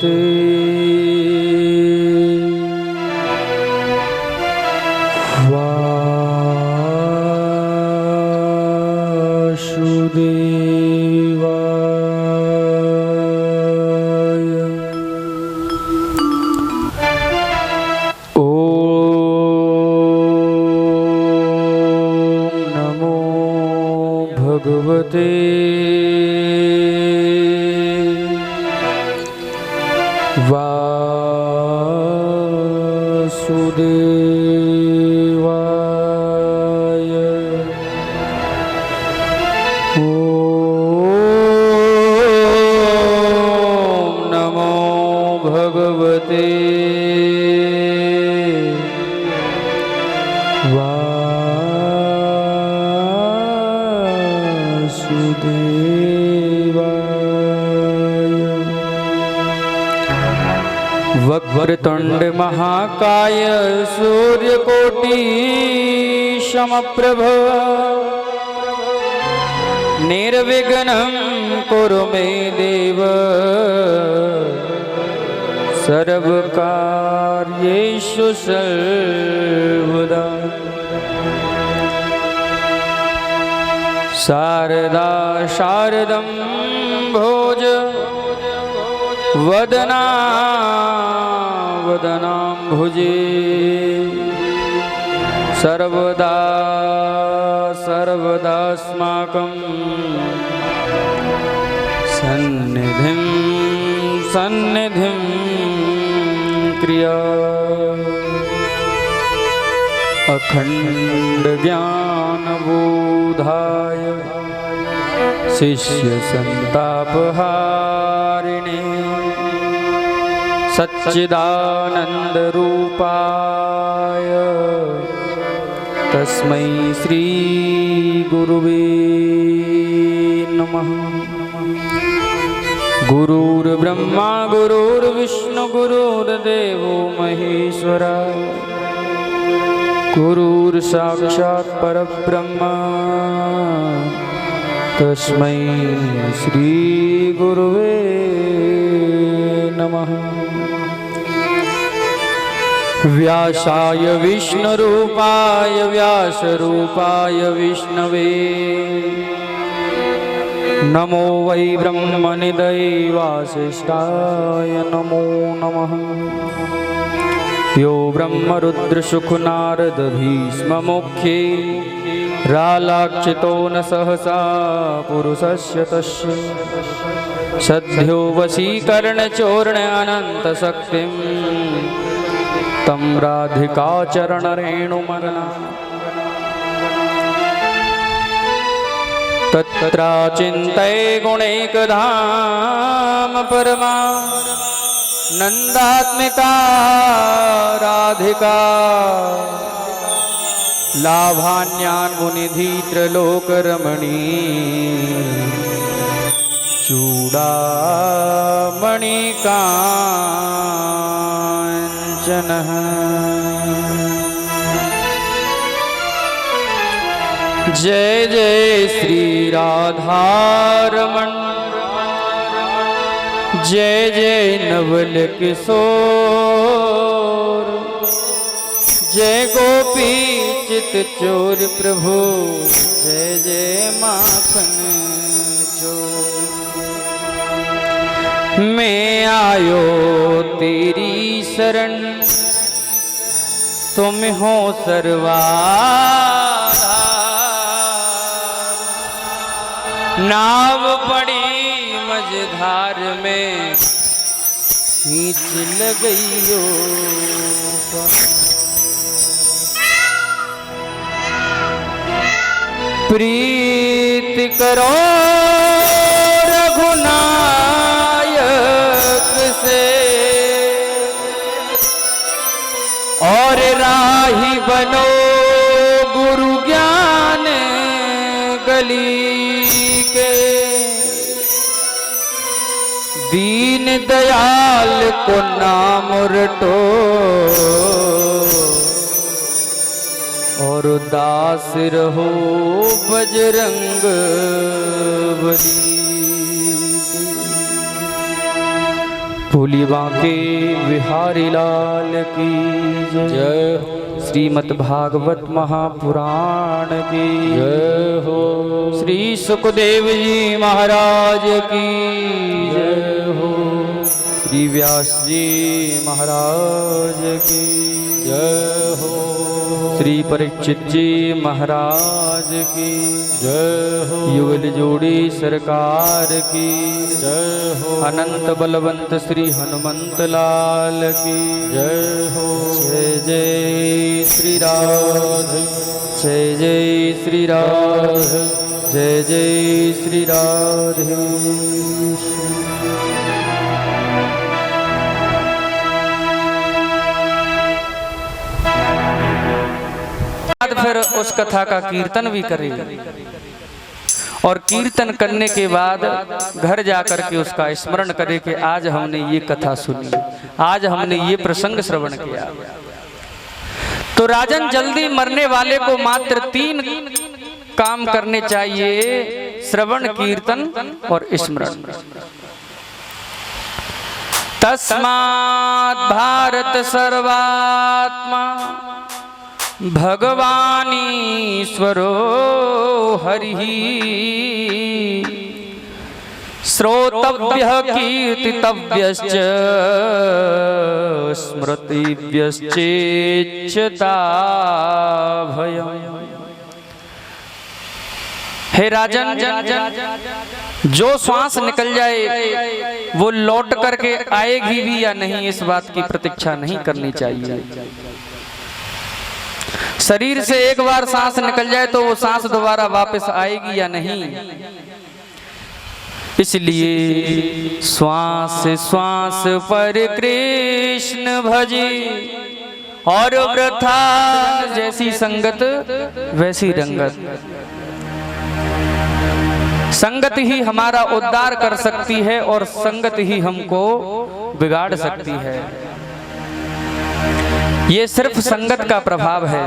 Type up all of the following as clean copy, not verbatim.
भगवते वासुदेवाय। ओम नमो भगवते वासुदेवाय। ओम नमो भगवते वासुदेवाय। वक्रतुंड महाकाय सूर्यकोटि समप्रभ निर्विघ्नं कुरु मे देव सर्वकार्येषु सर्वदा। शारदा शारदं भोज वदना वदनाम्भुजे सर्वदा सर्वदास्माकं सन्निधिं सन्निधिं क्रिया। अखंड ज्ञान बोधाय शिष्य संतापहारिणे सच्चिदानंद रूपाय तस्मै श्री गुरुवे नमः। गुरुर्ब्रह्मा गुरुर्विष्णु गुरुर्देवो महेश्वरा गुरुर्साक्षात् परब्रह्म तस्मै श्री गुरुवे नमः। व्यासाय विष्णुरूपाय व्यासरूपाय विष्णवे नमो वै ब्रह्मनिधये वासिष्ठाय नमो नमः। यो ब्रह्मरुद्रशुकुनारद भीष्म मुख्ये रालाक्षितो न सहसा पुरुषस्य तस्य सद्यो वशीकरणचूर्ण अनन्तशक्तिं तं राधिका चरणरेणुमनना तत्रा चिन्तये गुणैकधाम परमा नन्दात्मिका राधिका लाभान्यान्मुनिधि त्रलोकरमणी चूड़ामणि काञ्चनः। जय जय श्री राधारमण जय जय नवल किशोर जय गोपी चित चोर प्रभु जय जय माखन चोर। मैं आयो तेरी शरण तुम हो सर्वाधार। नाव पड़ी मझधार में खींच लगइयो प्रीत करो रघुनायक से और राही बनो गुरु ज्ञान गली के। दीन दयाल को नाम रटो और दास रहो बजरंग बली। भोली बांके बिहारी लाल की जय। श्रीमद् भागवत महापुराण की जय हो। श्री सुखदेव जी महाराज की जय हो। श्री व्यास जी महाराज की जय हो। श्री परीक्षित जी महाराज की जय हो। युगल जोड़ी सरकार की जय हो। अनंत बलवंत श्री हनुमंत लाल की जय हो। जय जय श्री राधे, जय जय श्री राधे, जय जय श्री राधे। फिर उस कथा का कीर्तन भी करेंगे और कीर्तन करने के बाद घर जाकर के उसका स्मरण करें कि आज हमने ये कथा सुनी, आज हमने ये प्रसंग श्रवण किया। तो राजन, जल्दी मरने वाले को मात्र 3 काम करने चाहिए: श्रवण, कीर्तन और स्मरण। तस्मात् भारत सर्वात्मा भगवानीश्वरो हरिः श्रोतव्यः कीर्तितव्यश्च स्मृतिव्यश्चेच्छता भयम्। हे राजन, जो श्वास निकल जाए वो लौट करके आएगी भी या नहीं, इस बात की प्रतीक्षा नहीं करनी चाहिए। शरीर से एक बार सांस निकल जाए तो वो सांस दोबारा वापस आएगी या नहीं, इसलिए श्वास श्वास पर कृष्ण भजे और वृथा जैसी संगत वैसी रंगत। संगत ही हमारा उद्धार कर सकती है और संगत ही हमको बिगाड़ सकती है। ये सिर्फ संगत का प्रभाव है।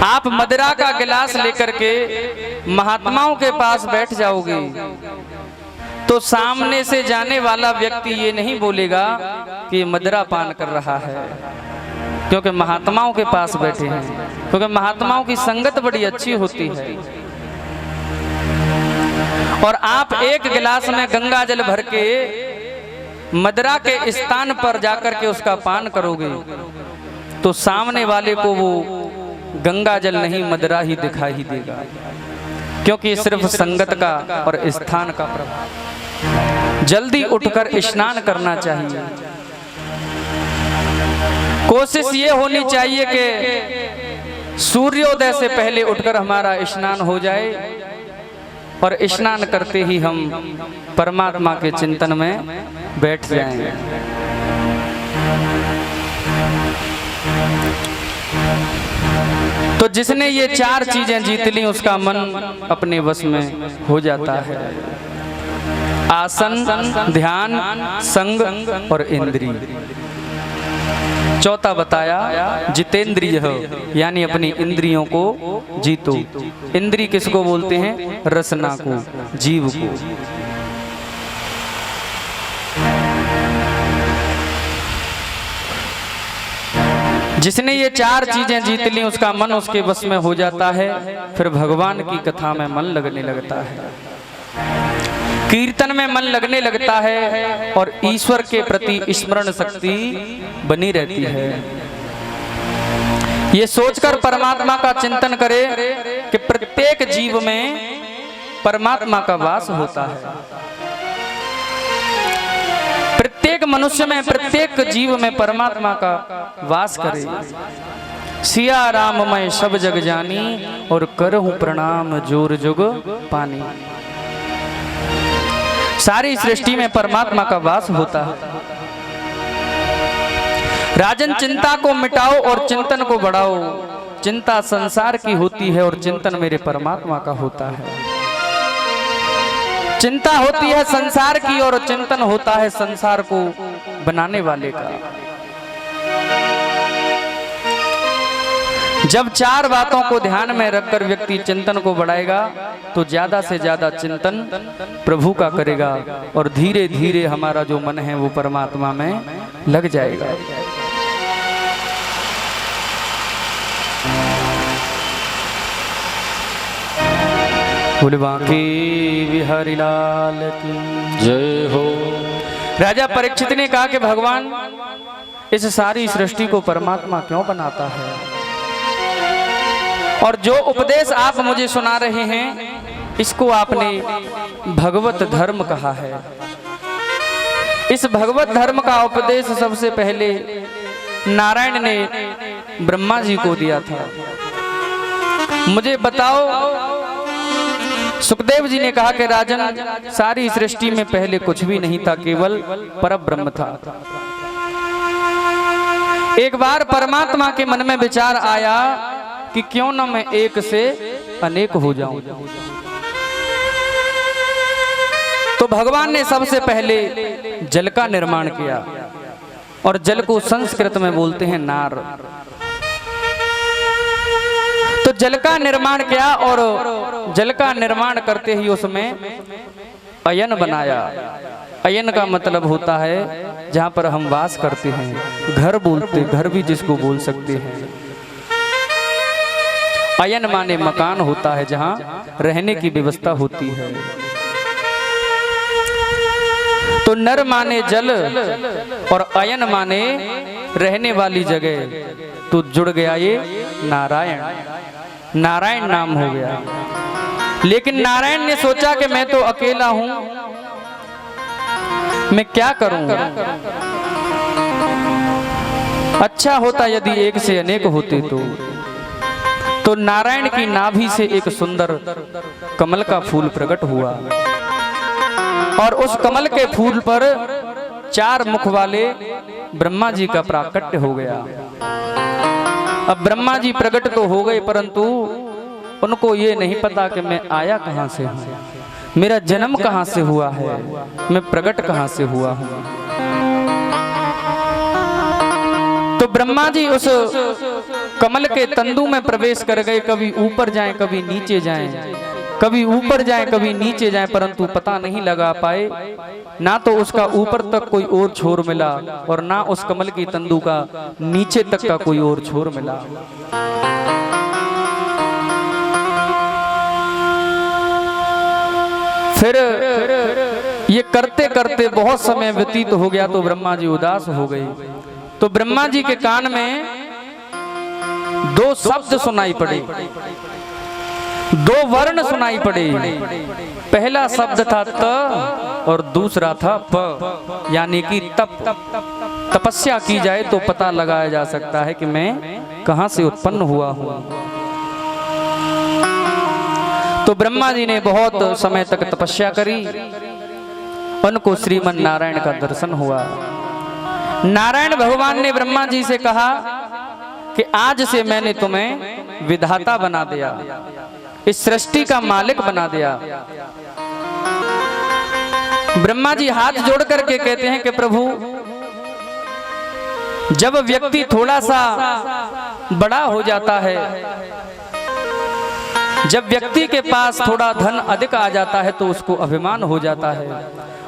आप मदिरा का गिलास लेकर के महात्माओं के पास बैठ जाओगे तो सामने से जाने वाला व्यक्ति ये नहीं बोलेगा कि मदिरा पान कर रहा है, क्योंकि महात्माओं के पास बैठे हैं, क्योंकि महात्माओं की संगत बड़ी अच्छी होती है। और आप एक गिलास में गंगा जल भर के मदिरा के स्थान पर जाकर के उसका पान करोगे तो सामने वाले को वो गंगा जल नहीं मदिरा ही दिखाई देगा, क्योंकि सिर्फ संगत का और स्थान का प्रभाव। जल्दी उठकर स्नान करना चाहिए। कोशिश ये होनी चाहिए कि सूर्योदय से पहले उठकर हमारा स्नान हो जाए और स्नान करते ही हम परमात्मा के चिंतन में बैठ जाएं। तो जिसने ये 4 चीजें जीत ली उसका मन अपने वश में हो जाता है: आसन, ध्यान, संग और इंद्रिय। चौथा बताया जितेंद्रिय, यानी अपनी इंद्रियों को जीतो। इंद्रिय किसको बोलते हैं? रसना को, जीव को। जिसने ये 4 चीजें जीत ली उसका मन उसके बस में हो जाता है। फिर भगवान की कथा में मन लगने लगता है, कीर्तन में मन लगने लगता है और ईश्वर के प्रति स्मरण शक्ति बनी रहती है। ये सोचकर परमात्मा का चिंतन करे कि प्रत्येक जीव में परमात्मा का वास होता है। प्रत्येक मनुष्य में, प्रत्येक जीव में परमात्मा का वास करे। सिया राम मैं सब जग जानी और करहूं प्रणाम जोर जुग पानी। सारी सृष्टि में परमात्मा का वास होता है। राजन, चिंता को मिटाओ और चिंतन को बढ़ाओ। चिंता संसार की होती है और चिंतन मेरे परमात्मा का होता है। चिंता होती है संसार की और चिंतन होता है संसार को बनाने वाले का। जब चार बातों को ध्यान में रखकर व्यक्ति चिंतन को बढ़ाएगा तो ज्यादा से ज्यादा चिंतन प्रभु का करेगा और धीरे धीरे हमारा जो मन है वो परमात्मा में लग जाएगा। बोले बांके बिहारी लाल की जय हो। राजा परीक्षित ने कहा कि भगवान इस सारी सृष्टि को परमात्मा क्यों बनाता है, और जो उपदेश आप मुझे सुना रहे हैं इसको आपने भगवत धर्म कहा है। इस भगवत धर्म का उपदेश सबसे पहले नारायण ने ब्रह्मा जी को दिया था। मुझे बताओ, सुखदेव जी ने कहा कि राजन सारी सृष्टि में पहले कुछ भी नहीं था, केवल परब्रह्म था। एक बार परमात्मा के मन में विचार आया कि क्यों न मैं एक से अनेक हो जाऊं। तो भगवान ने सबसे पहले जल का निर्माण किया, और जल को संस्कृत में बोलते हैं नार। तो जल का निर्माण किया, और जल का निर्माण करते ही उसमें अयन बनाया। अयन का मतलब होता है जहां पर हम वास करते हैं, घर बोलते, घर भी जिसको बोल सकते हैं। अयन माने मकान होता है जहां रहने की व्यवस्था होती है। तो नर माने जल और अयन माने रहने वाली जगह, तो जुड़ गया ये नारायण। नारायण नाम हो गया। लेकिन नारायण ने सोचा कि मैं तो अकेला हूं, मैं क्या करूंगा। अच्छा होता यदि एक से अनेक होते। तो नारायण की नाभि से एक सुंदर कमल का फूल प्रकट हुआ, और उस कमल के फूल पर चार मुख वाले ब्रह्मा जी का प्राकट्य हो गया। अब ब्रह्मा जी प्रकट तो हो गए, परंतु उनको ये नहीं पता कि मैं आया कहां से हूं, मेरा जन्म कहां से हुआ है, मैं प्रकट कहां से हुआ हूं। तो ब्रह्मा जी उस कमल के तंदू में प्रवेश कर गए। कभी ऊपर जाएं, कभी नीचे जाएं, कभी ऊपर जाएं, कभी नीचे जाएं, परंतु पता नहीं लगा पाए। ना तो उसका ऊपर तक कोई और छोर मिला, और ना उस कमल की तंदू का नीचे तक का कोई और छोर मिला। फिर ये करते करते बहुत समय व्यतीत हो गया, तो ब्रह्मा जी उदास हो गए। तो ब्रह्मा जी के कान में दो शब्द सुनाई पड़े, दो वर्ण सुनाई पड़े। पहला शब्द था त और दूसरा था प, यानी कि तप। तपस्या की जाए तो पता लगाया जा सकता है कि मैं कहां से उत्पन्न हुआ हूं। तो ब्रह्मा जी ने बहुत समय तक तपस्या करी, उनको श्रीमन नारायण का दर्शन हुआ। नारायण भगवान ने ब्रह्मा जी से कहा कि आज से मैंने तुम्हें विधाता बना दिया, इस सृष्टि का मालिक बना दिया। ब्रह्मा जी हाथ जोड़ करके कहते हैं कि प्रभु, जब व्यक्ति थोड़ा सा बड़ा हो जाता है, जब व्यक्ति के पास थोड़ा धन अधिक आ जाता है, तो उसको अभिमान हो जाता है।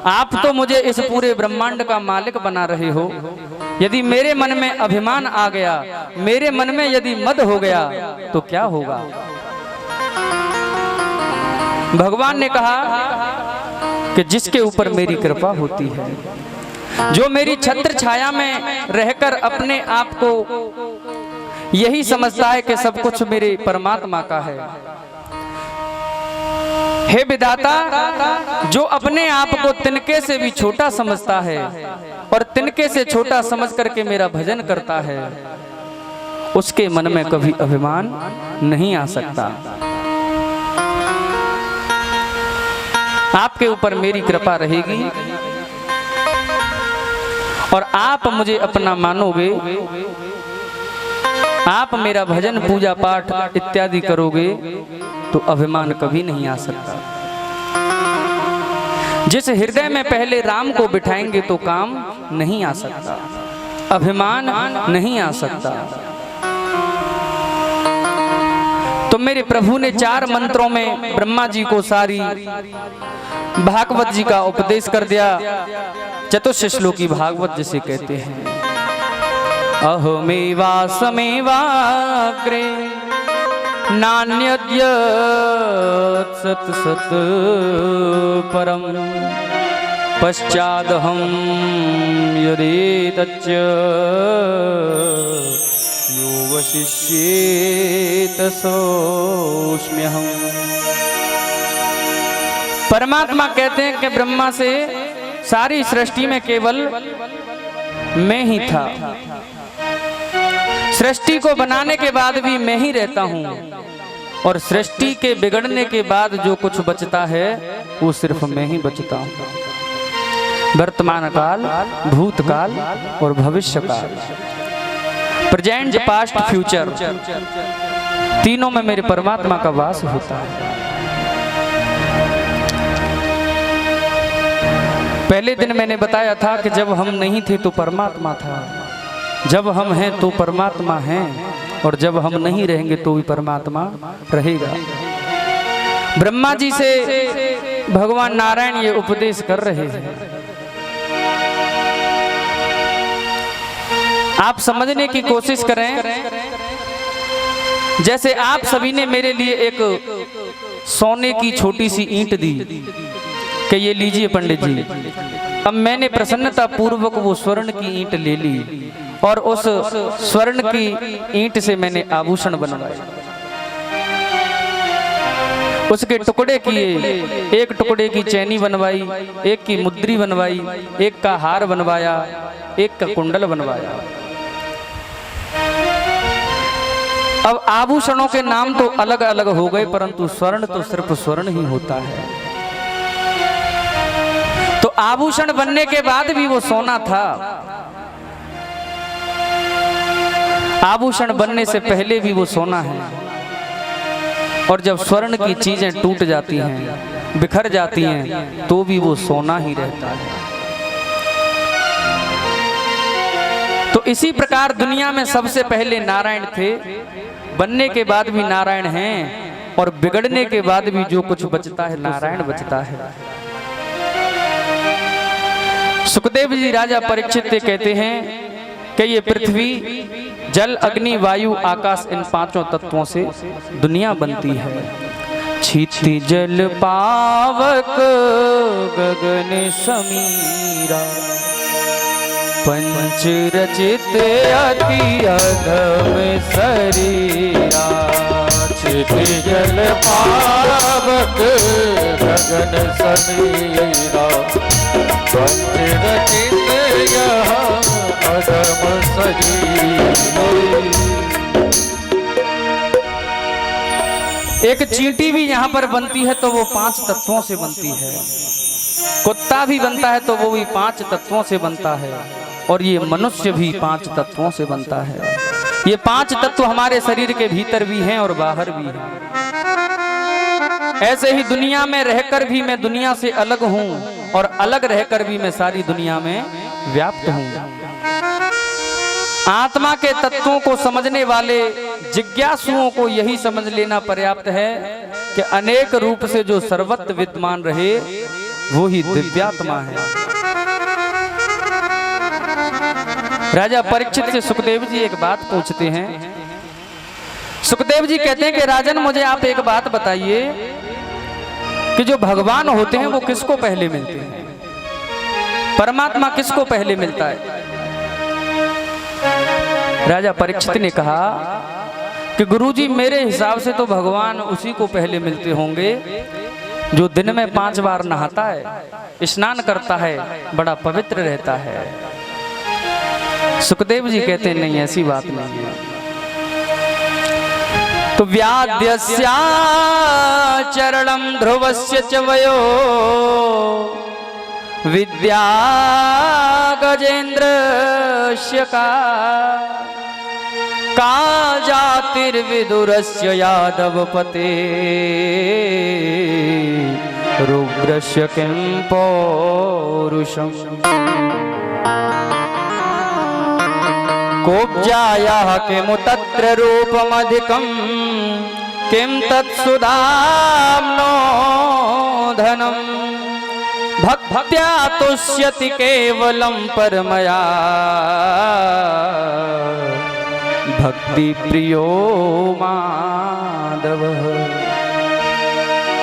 आप तो मुझे इस पूरे ब्रह्मांड का मालिक बना रहे हो, यदि मेरे मन में अभिमान आ गया, मेरे मन में यदि मद हो गया, तो क्या होगा। भगवान ने कहा कि जिसके ऊपर मेरी कृपा होती है, जो मेरी छत्र छाया में रहकर अपने आप को यही समझता है कि सब कुछ मेरे परमात्मा का है। हे विधाता, जो अपने आप को तिनके से भी छोटा समझता है और तिनके से छोटा समझ करके मेरा भजन करता है, उसके मन में कभी अभिमान नहीं आ सकता। आपके ऊपर मेरी कृपा रहेगी और आप मुझे अपना मानोगे, आप मेरा भजन पूजा पाठ इत्यादि करोगे, तो अभिमान कभी नहीं आ सकता। जिस हृदय में पहले राम को बिठाएंगे तो काम नहीं आ सकता, अभिमान नहीं आ सकता। तो मेरे प्रभु ने 4 मंत्रों में ब्रह्मा जी को सारी भागवत जी का उपदेश कर दिया। चतुर्थ श्लोकी भागवत जिसे कहते हैं। अहमेवासमेवाग्रे नान्यद्यत् सत् सत् परम पश्चादहं यदेतच्च यो वशिष्येत सोऽस्म्यहम्। परमात्मा कहते हैं कि ब्रह्मा से सारी सृष्टि में केवल मैं ही था। सृष्टि को बनाने के बाद भी मैं ही रहता हूँ और सृष्टि के बिगड़ने के बाद जो कुछ बचता है वो सिर्फ मैं ही बचता हूँ। वर्तमान काल, भूतकाल और भविष्य काल, प्रेजेंट, पास्ट, फ्यूचर, तीनों में मेरे परमात्मा का वास होता है। पहले दिन मैंने बताया था कि जब हम नहीं थे तो परमात्मा था, जब हम हैं तो परमात्मा हैं, और जब हम नहीं रहेंगे तो भी परमात्मा रहेगा। ब्रह्मा जी से भगवान नारायण ये उपदेश कर रहे हैं। आप समझने की कोशिश करें। जैसे आप सभी ने मेरे लिए एक सोने की छोटी सी ईंट दी कि ये लीजिए पंडित जी। अब मैंने प्रसन्नता पूर्वक वो स्वर्ण की ईंट ले ली और उस स्वर्ण की ईंट से मैंने आभूषण बनवाए, उसके टुकड़े किए, एक टुकड़े की चैनी बनवाई, एक की मुद्री बनवाई, एक का हार बनवाया, एक का कुंडल बनवाया। अब आभूषणों के नाम तो अलग अलग हो गए, परंतु स्वर्ण तो सिर्फ स्वर्ण ही होता है। तो आभूषण बनने के बाद भी वो सोना था, आभूषण बनने से पहले भी वो सोना है। और जब स्वर्ण की चीजें टूट जाती हैं, बिखर जाती हैं, तो भी वो सोना ही रहता है। तो इसी प्रकार दुनिया में सबसे पहले नारायण थे, बनने के बाद भी नारायण हैं, और बिगड़ने के बाद भी जो कुछ बचता है नारायण बचता है। सुखदेव जी राजा परीक्षित कहते हैं कि ये पृथ्वी, जल, अग्नि, वायु, आकाश, इन 5 तत्वों से दुनिया बनती है। क्षिति जल पावक गगन समीरा, पंच रचित अति अधम शरीरा। क्षिति जल पावक गगन समीरा, पंच रचित यह अधम शरीर। एक चींटी भी यहाँ पर बनती है तो वो 5 तत्वों से बनती है। कुत्ता भी बनता है तो वो भी 5 तत्वों से बनता है, और ये मनुष्य भी 5 तत्वों से बनता है। ये 5 तत्व हमारे शरीर के भीतर भी हैं और बाहर भी हैं। ऐसे ही दुनिया में रहकर भी मैं दुनिया से अलग हूँ, और अलग रहकर भी मैं सारी दुनिया में व्याप्त हूँ। आत्मा के तत्वों को समझने वाले जिज्ञासुओं को यही समझ लेना पर्याप्त है कि अनेक रूप से जो सर्वत्र विद्यमान रहे वो ही दिव्यात्मा है। राजा परीक्षित से सुखदेव जी एक बात पूछते हैं। सुखदेव जी कहते हैं कि राजन, मुझे आप एक बात बताइए कि जो भगवान होते हैं वो किसको पहले मिलते हैं? परमात्मा किसको पहले मिलता है? राजा परीक्षित ने कहा कि गुरुजी, मेरे हिसाब से तो भगवान उसी को पहले मिलते होंगे जो दिन में 5 बार नहाता है, स्नान करता है, बड़ा पवित्र रहता है। सुखदेव जी कहते हैं नहीं, ऐसी बात नहीं है। तो व्याद्यस्या चरणम ध्रुवस्य च वयो विद्या गजेन्द्रस्य का जातिर्विदुरस्य यादवपते रुद्रस्य किं पौरुषम् कोब्जायाः किमुतत्र रूपमधिकम् किं तत्सुधाम्नो धनम भक्त्या तुष्यति केवलं परमया भक्ति प्रियो माधव।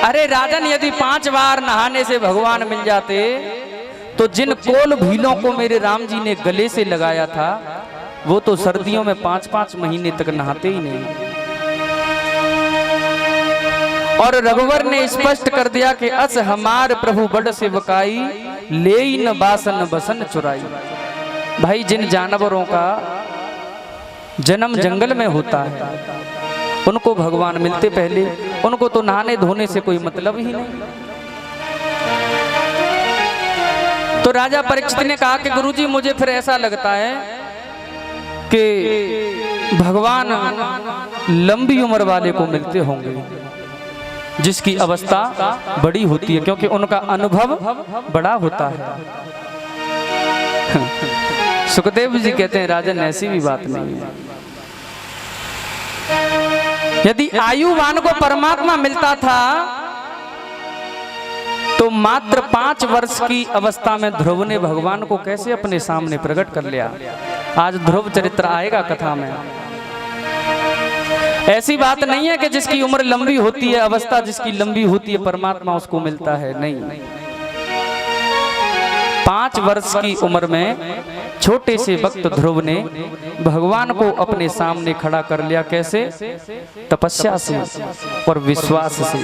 अरे राजन, यदि 5 बार नहाने से भगवान मिल जाते तो जिन कोल भीलों को मेरे राम जी ने गले से लगाया था वो तो सर्दियों में 5-5 महीने तक नहाते ही नहीं। और रघुवर ने स्पष्ट कर दिया कि अस हमार प्रभु बड़ सेवकाई ले न बासन बसन चुराई। भाई, जिन जानवरों का जन्म जंगल में होता है उनको भगवान मिलते पहले उनको तो नहाने धोने से कोई मतलब ही नहीं। तो राजा परीक्षित ने कहा कि गुरुजी, मुझे फिर ऐसा लगता है कि भगवान लंबी उम्र वाले को मिलते होंगे जिसकी अवस्था बड़ी होती है, क्योंकि उनका अनुभव बड़ा होता है। सुखदेव जी कहते हैं राजन, ऐसी भी बात नहीं है। यदि आयुवान को परमात्मा मिलता था तो मात्र 5 वर्ष की अवस्था में ध्रुव ने भगवान को कैसे अपने सामने प्रकट कर लिया। आज ध्रुव चरित्र आएगा कथा में। ऐसी बात नहीं है कि जिसकी उम्र लंबी होती है, अवस्था जिसकी लंबी होती है, परमात्मा उसको मिलता है, नहीं। 5 वर्ष की उम्र में छोटे से भक्त ध्रुव ने भगवान को अपने सामने खड़ा कर लिया। कैसे? तपस्या से और विश्वास से।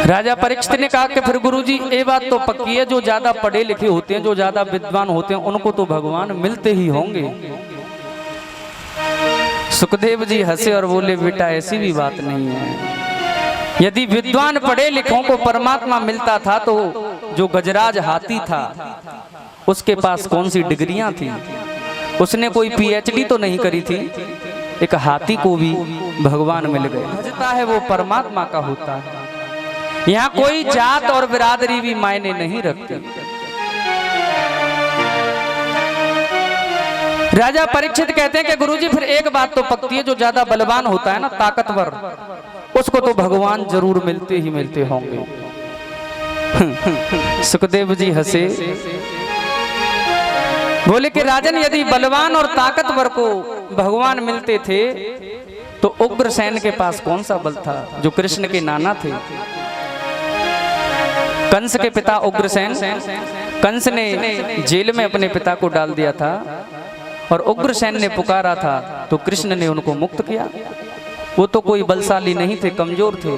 राजा परीक्षित ने कहा कि फिर गुरुजी, ये बात तो पक्की है, जो ज्यादा पढ़े लिखे होते हैं, जो ज्यादा विद्वान होते हैं, उनको तो भगवान मिलते ही होंगे। सुखदेव जी हंसे और बोले, बेटा ऐसी भी बात नहीं है। यदि विद्वान पढ़े लिखों को परमात्मा मिलता था तो जो गजराज हाथी था उसके पास कौन सी डिग्रियां थी? उसने कोई पीएचडी तो नहीं करी थी। एक हाथी को भी भगवान मिल गए। भजता है वो परमात्मा का होता है। यहाँ कोई जात और बिरादरी भी मायने नहीं रखती। राजा परीक्षित कहते हैं कि गुरुजी, फिर एक बात तो पक्की है, जो ज्यादा बलवान होता है ना, ताकतवर, उसको तो भगवान जरूर मिलते ही मिलते होंगे। सुखदेव जी हंसे, बोले कि राजन, यदि बलवान और ताकतवर को भगवान मिलते थे तो उग्रसेन के पास कौन सा बल था, जो कृष्ण के नाना थे। कंस के पिता उग्रसेन, कंस ने जेल में अपने पिता को डाल दिया था और उग्रसेन ने पुकारा था तो कृष्ण ने उनको मुक्त किया। वो तो कोई बलशाली नहीं थे, कमजोर थे।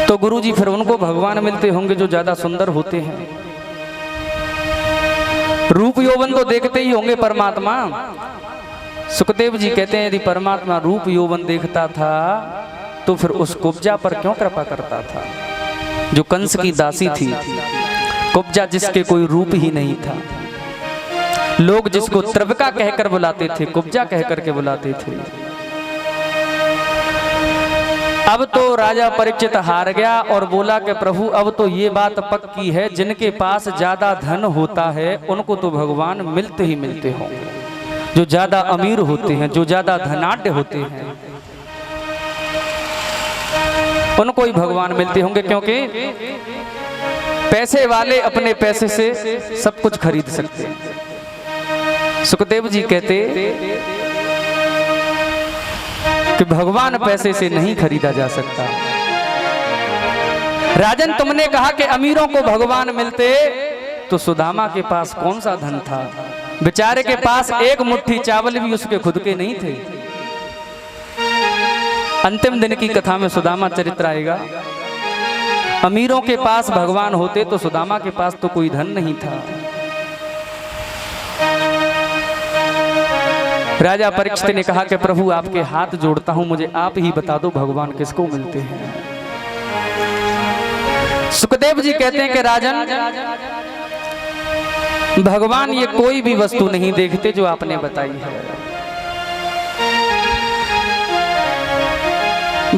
तो गुरुजी, फिर उनको भगवान मिलते होंगे जो ज्यादा सुंदर होते हैं। रूप यौवन तो देखते ही होंगे परमात्मा। सुखदेव जी कहते हैं, यदि परमात्मा रूप यौवन देखता था तो फिर उस कुब्जा पर क्यों कृपा करता था, जो कंस की दासी थी। कुब्जा जिसके कोई रूप ही नहीं था, लोग जिसको त्रिविका कहकर बुलाते थे, कुब्जा कहकर के बुलाते थे। अब तो राजा परीक्षित हार गया और बोला कि प्रभु, अब तो ये बात पक्की है, जिनके पास ज्यादा धन होता है उनको तो भगवान मिलते ही मिलते होंगे। जो ज्यादा अमीर होते हैं, जो ज्यादा धनाढ्य होते हैं, उनको ही भगवान मिलते होंगे, क्योंकि पैसे वाले अपने पैसे से सब कुछ खरीद सकते हैं। सुखदेव जी कहते कि भगवान पैसे से नहीं खरीदा जा सकता। राजन, तुमने कहा कि अमीरों को भगवान मिलते, तो सुदामा के पास कौन सा धन था? बेचारे के पास एक मुट्ठी चावल भी उसके खुद के नहीं थे। अंतिम दिन की कथा में सुदामा चरित्र आएगा। अमीरों के पास भगवान होते तो सुदामा के पास तो कोई धन नहीं था। राजा परीक्षित ने कहा कि प्रभु, आपके हाथ जोड़ता हूं, मुझे आप ही बता दो भगवान किसको मिलते हैं। सुखदेव जी कहते हैं कि राजन, भगवान ये कोई भी वस्तु नहीं देखते जो आपने बताई है।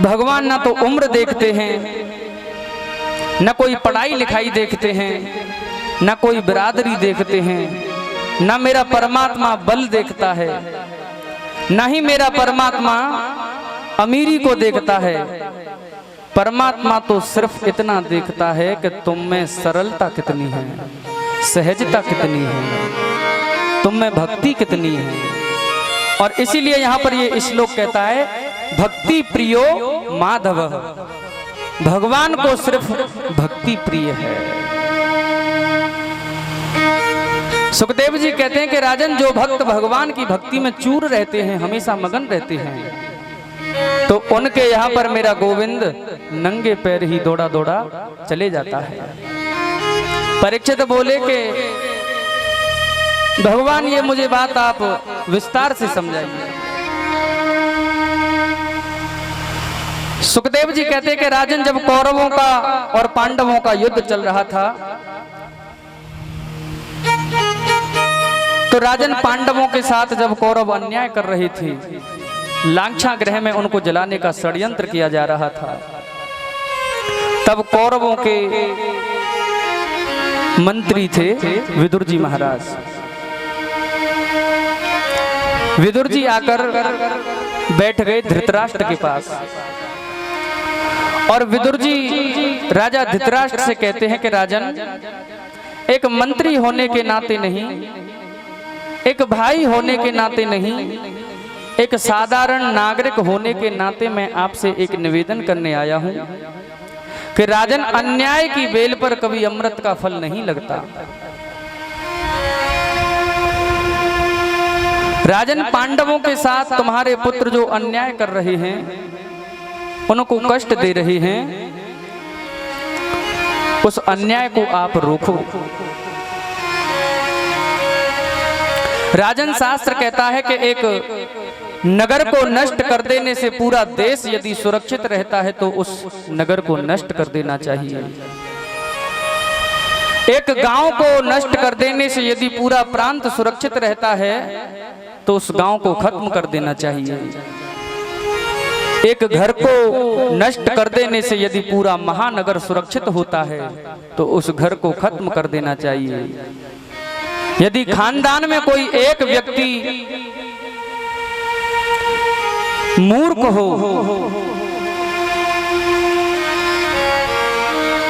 भगवान ना तो उम्र देखते हैं, न कोई पढ़ाई लिखाई देखते हैं, न कोई बिरादरी देखते हैं, ना मेरा परमात्मा बल देखता है, ना ही मेरा परमात्मा अमीरी को देखता है। परमात्मा तो सिर्फ इतना देखता है कि तुम में सरलता कितनी है, सहजता कितनी है, तुम में भक्ति कितनी है। और इसीलिए यहाँ पर ये श्लोक कहता है भक्ति प्रियो माधव, भगवान को सिर्फ भक्ति प्रिय है। सुखदेव जी कहते हैं कि राजन, जो भक्त भगवान की भक्ति में चूर रहते हैं, हमेशा मगन रहते हैं, तो उनके यहाँ पर मेरा गोविंद नंगे पैर ही दौड़ा दौड़ा चले जाता है। परीक्षित बोले कि भगवान ये मुझे बात आप विस्तार से समझाइए। सुखदेव जी कहते हैं कि राजन, जब कौरवों का और पांडवों का युद्ध चल रहा था, तो राजन पांडवों के साथ जब कौरव अन्याय कर रहे थे, लांछा गृह में उनको जलाने का षड्यंत्र किया जा रहा था, तब कौरवों के मंत्री थे विदुर जी महाराज। विदुर जी आकर बैठ गए धृतराष्ट्र के पास, और विदुर जी राजा धृतराष्ट्र से कहते हैं कि राजन, एक मंत्री होने के नाते नहीं, एक भाई होने के नाते नहीं, एक साधारण नागरिक होने के नाते मैं आपसे एक निवेदन करने आया हूं कि राजन, अन्याय की बेल पर कभी अमृत का फल नहीं लगता। राजन, पांडवों के साथ तुम्हारे पुत्र जो अन्याय कर रहे हैं, उनको कष्ट दे रहे हैं, उस अन्याय को आप रोको। राजन, शास्त्र कहता है कि एक नगर को नष्ट कर देने से पूरा देश यदि सुरक्षित रहता है तो उस नगर को नष्ट कर देना चाहिए। एक गांव को नष्ट कर देने से यदि पूरा प्रांत सुरक्षित रहता है तो उस गांव को खत्म कर देना चाहिए। एक घर को नष्ट कर देने से यदि पूरा महानगर सुरक्षित होता है तो उस घर को खत्म कर देना चाहिए। यदि खानदान में कोई एक व्यक्ति मूर्ख हो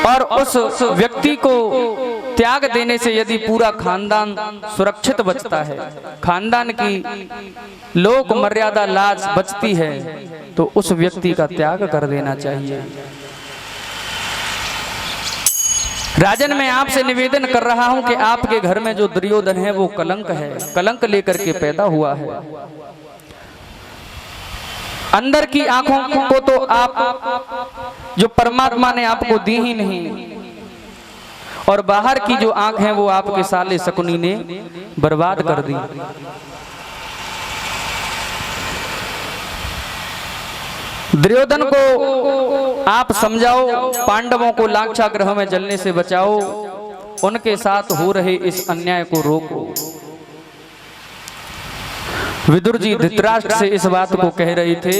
और उस व्यक्ति को त्याग देने से यदि पूरा खानदान सुरक्षित बचता है, खानदान की लोक मर्यादा लाज बचती है, तो उस व्यक्ति का त्याग कर देना चाहिए। राजन, मैं आपसे निवेदन कर रहा हूं कि आपके घर में जो दुर्योधन है वो कलंक है, कलंक लेकर के पैदा हुआ है। अंदर की आंखों को तो आप जो परमात्मा ने आपको दी ही नहीं, और बाहर की जो आंख है वो आपके साले शकुनी ने बर्बाद कर दी। दुर्योधन को आप समझाओ, पांडवों को लांछा गृह में जलने से बचाओ, उनके साथ हो रहे इस अन्याय को रोको। विदुर जी धृतराष्ट्र से इस बात को कह रहे थे,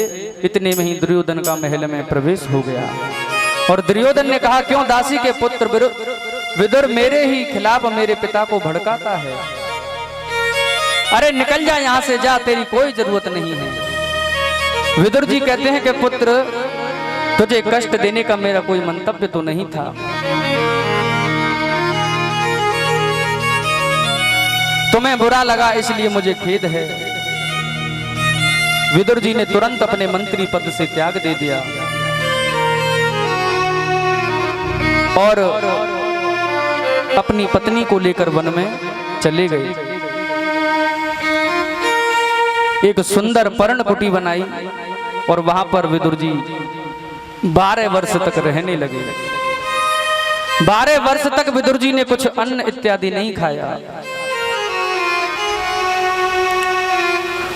इतने में ही दुर्योधन का महल में प्रवेश हो गया। और दुर्योधन ने कहा, क्यों दासी के पुत्र विदुर मेरे ही खिलाफ मेरे पिता को भड़काता है? अरे निकल जा यहां से, जा, तेरी कोई जरूरत नहीं है। विदुर जी कहते हैं कि पुत्र, तुझे कष्ट देने का मेरा कोई मंतव्य तो नहीं था। तुम्हें बुरा लगा इसलिए मुझे खेद है। विदुर जी ने तुरंत अपने मंत्री पद से त्याग दे दिया और अपनी पत्नी को लेकर वन में चले गए। एक सुंदर पर्णकुटी बनाई और वहां पर विदुर जी 12 वर्ष तक रहने लगे। 12 वर्ष तक विदुर जी ने कुछ अन्न इत्यादि नहीं खाया।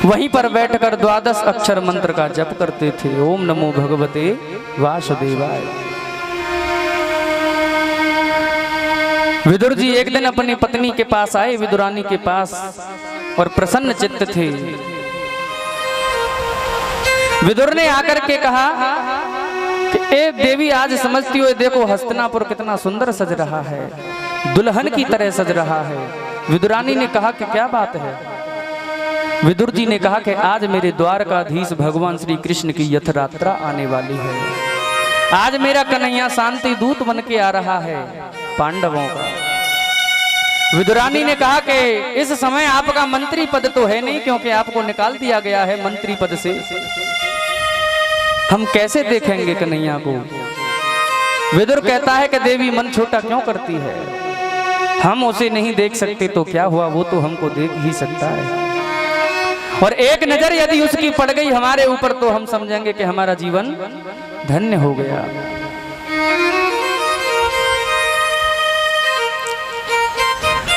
वहीं पर बैठकर 12 अक्षर मंत्र का जप करते थे, ओम नमो भगवते वासुदेवाय। विदुर जी एक दिन अपनी पत्नी के पास आए, विदुरानी के पास, और प्रसन्न चित्त थे। विदुर ने आकर के कहा कि ए देवी, आज समझती हो, देखो हस्तिनापुर कितना सुंदर सज रहा है, दुल्हन की तरह सज रहा है, विदुरानी ने कहा कि क्या बात है। विदुर जी ने कहा कि आज मेरे द्वारकाधीश भगवान श्री कृष्ण की यथरात्रा आने वाली है। आज मेरा कन्हैया शांति दूत बन के आ रहा है पांडवों का। विदुरानी ने कहा कि इस समय आपका मंत्री पद तो है नहीं, क्योंकि आपको निकाल दिया गया है मंत्री पद से। हम कैसे देखेंगे कन्हैया को। विदुर कहता है कि देवी मन छोटा क्यों करती है, हम उसे नहीं देख सकते तो क्या हुआ, वो तो हमको देख ही सकता है। और एक नजर यदि उसकी पड़ गई हमारे ऊपर तो हम समझेंगे कि हमारा जीवन धन्य हो गया।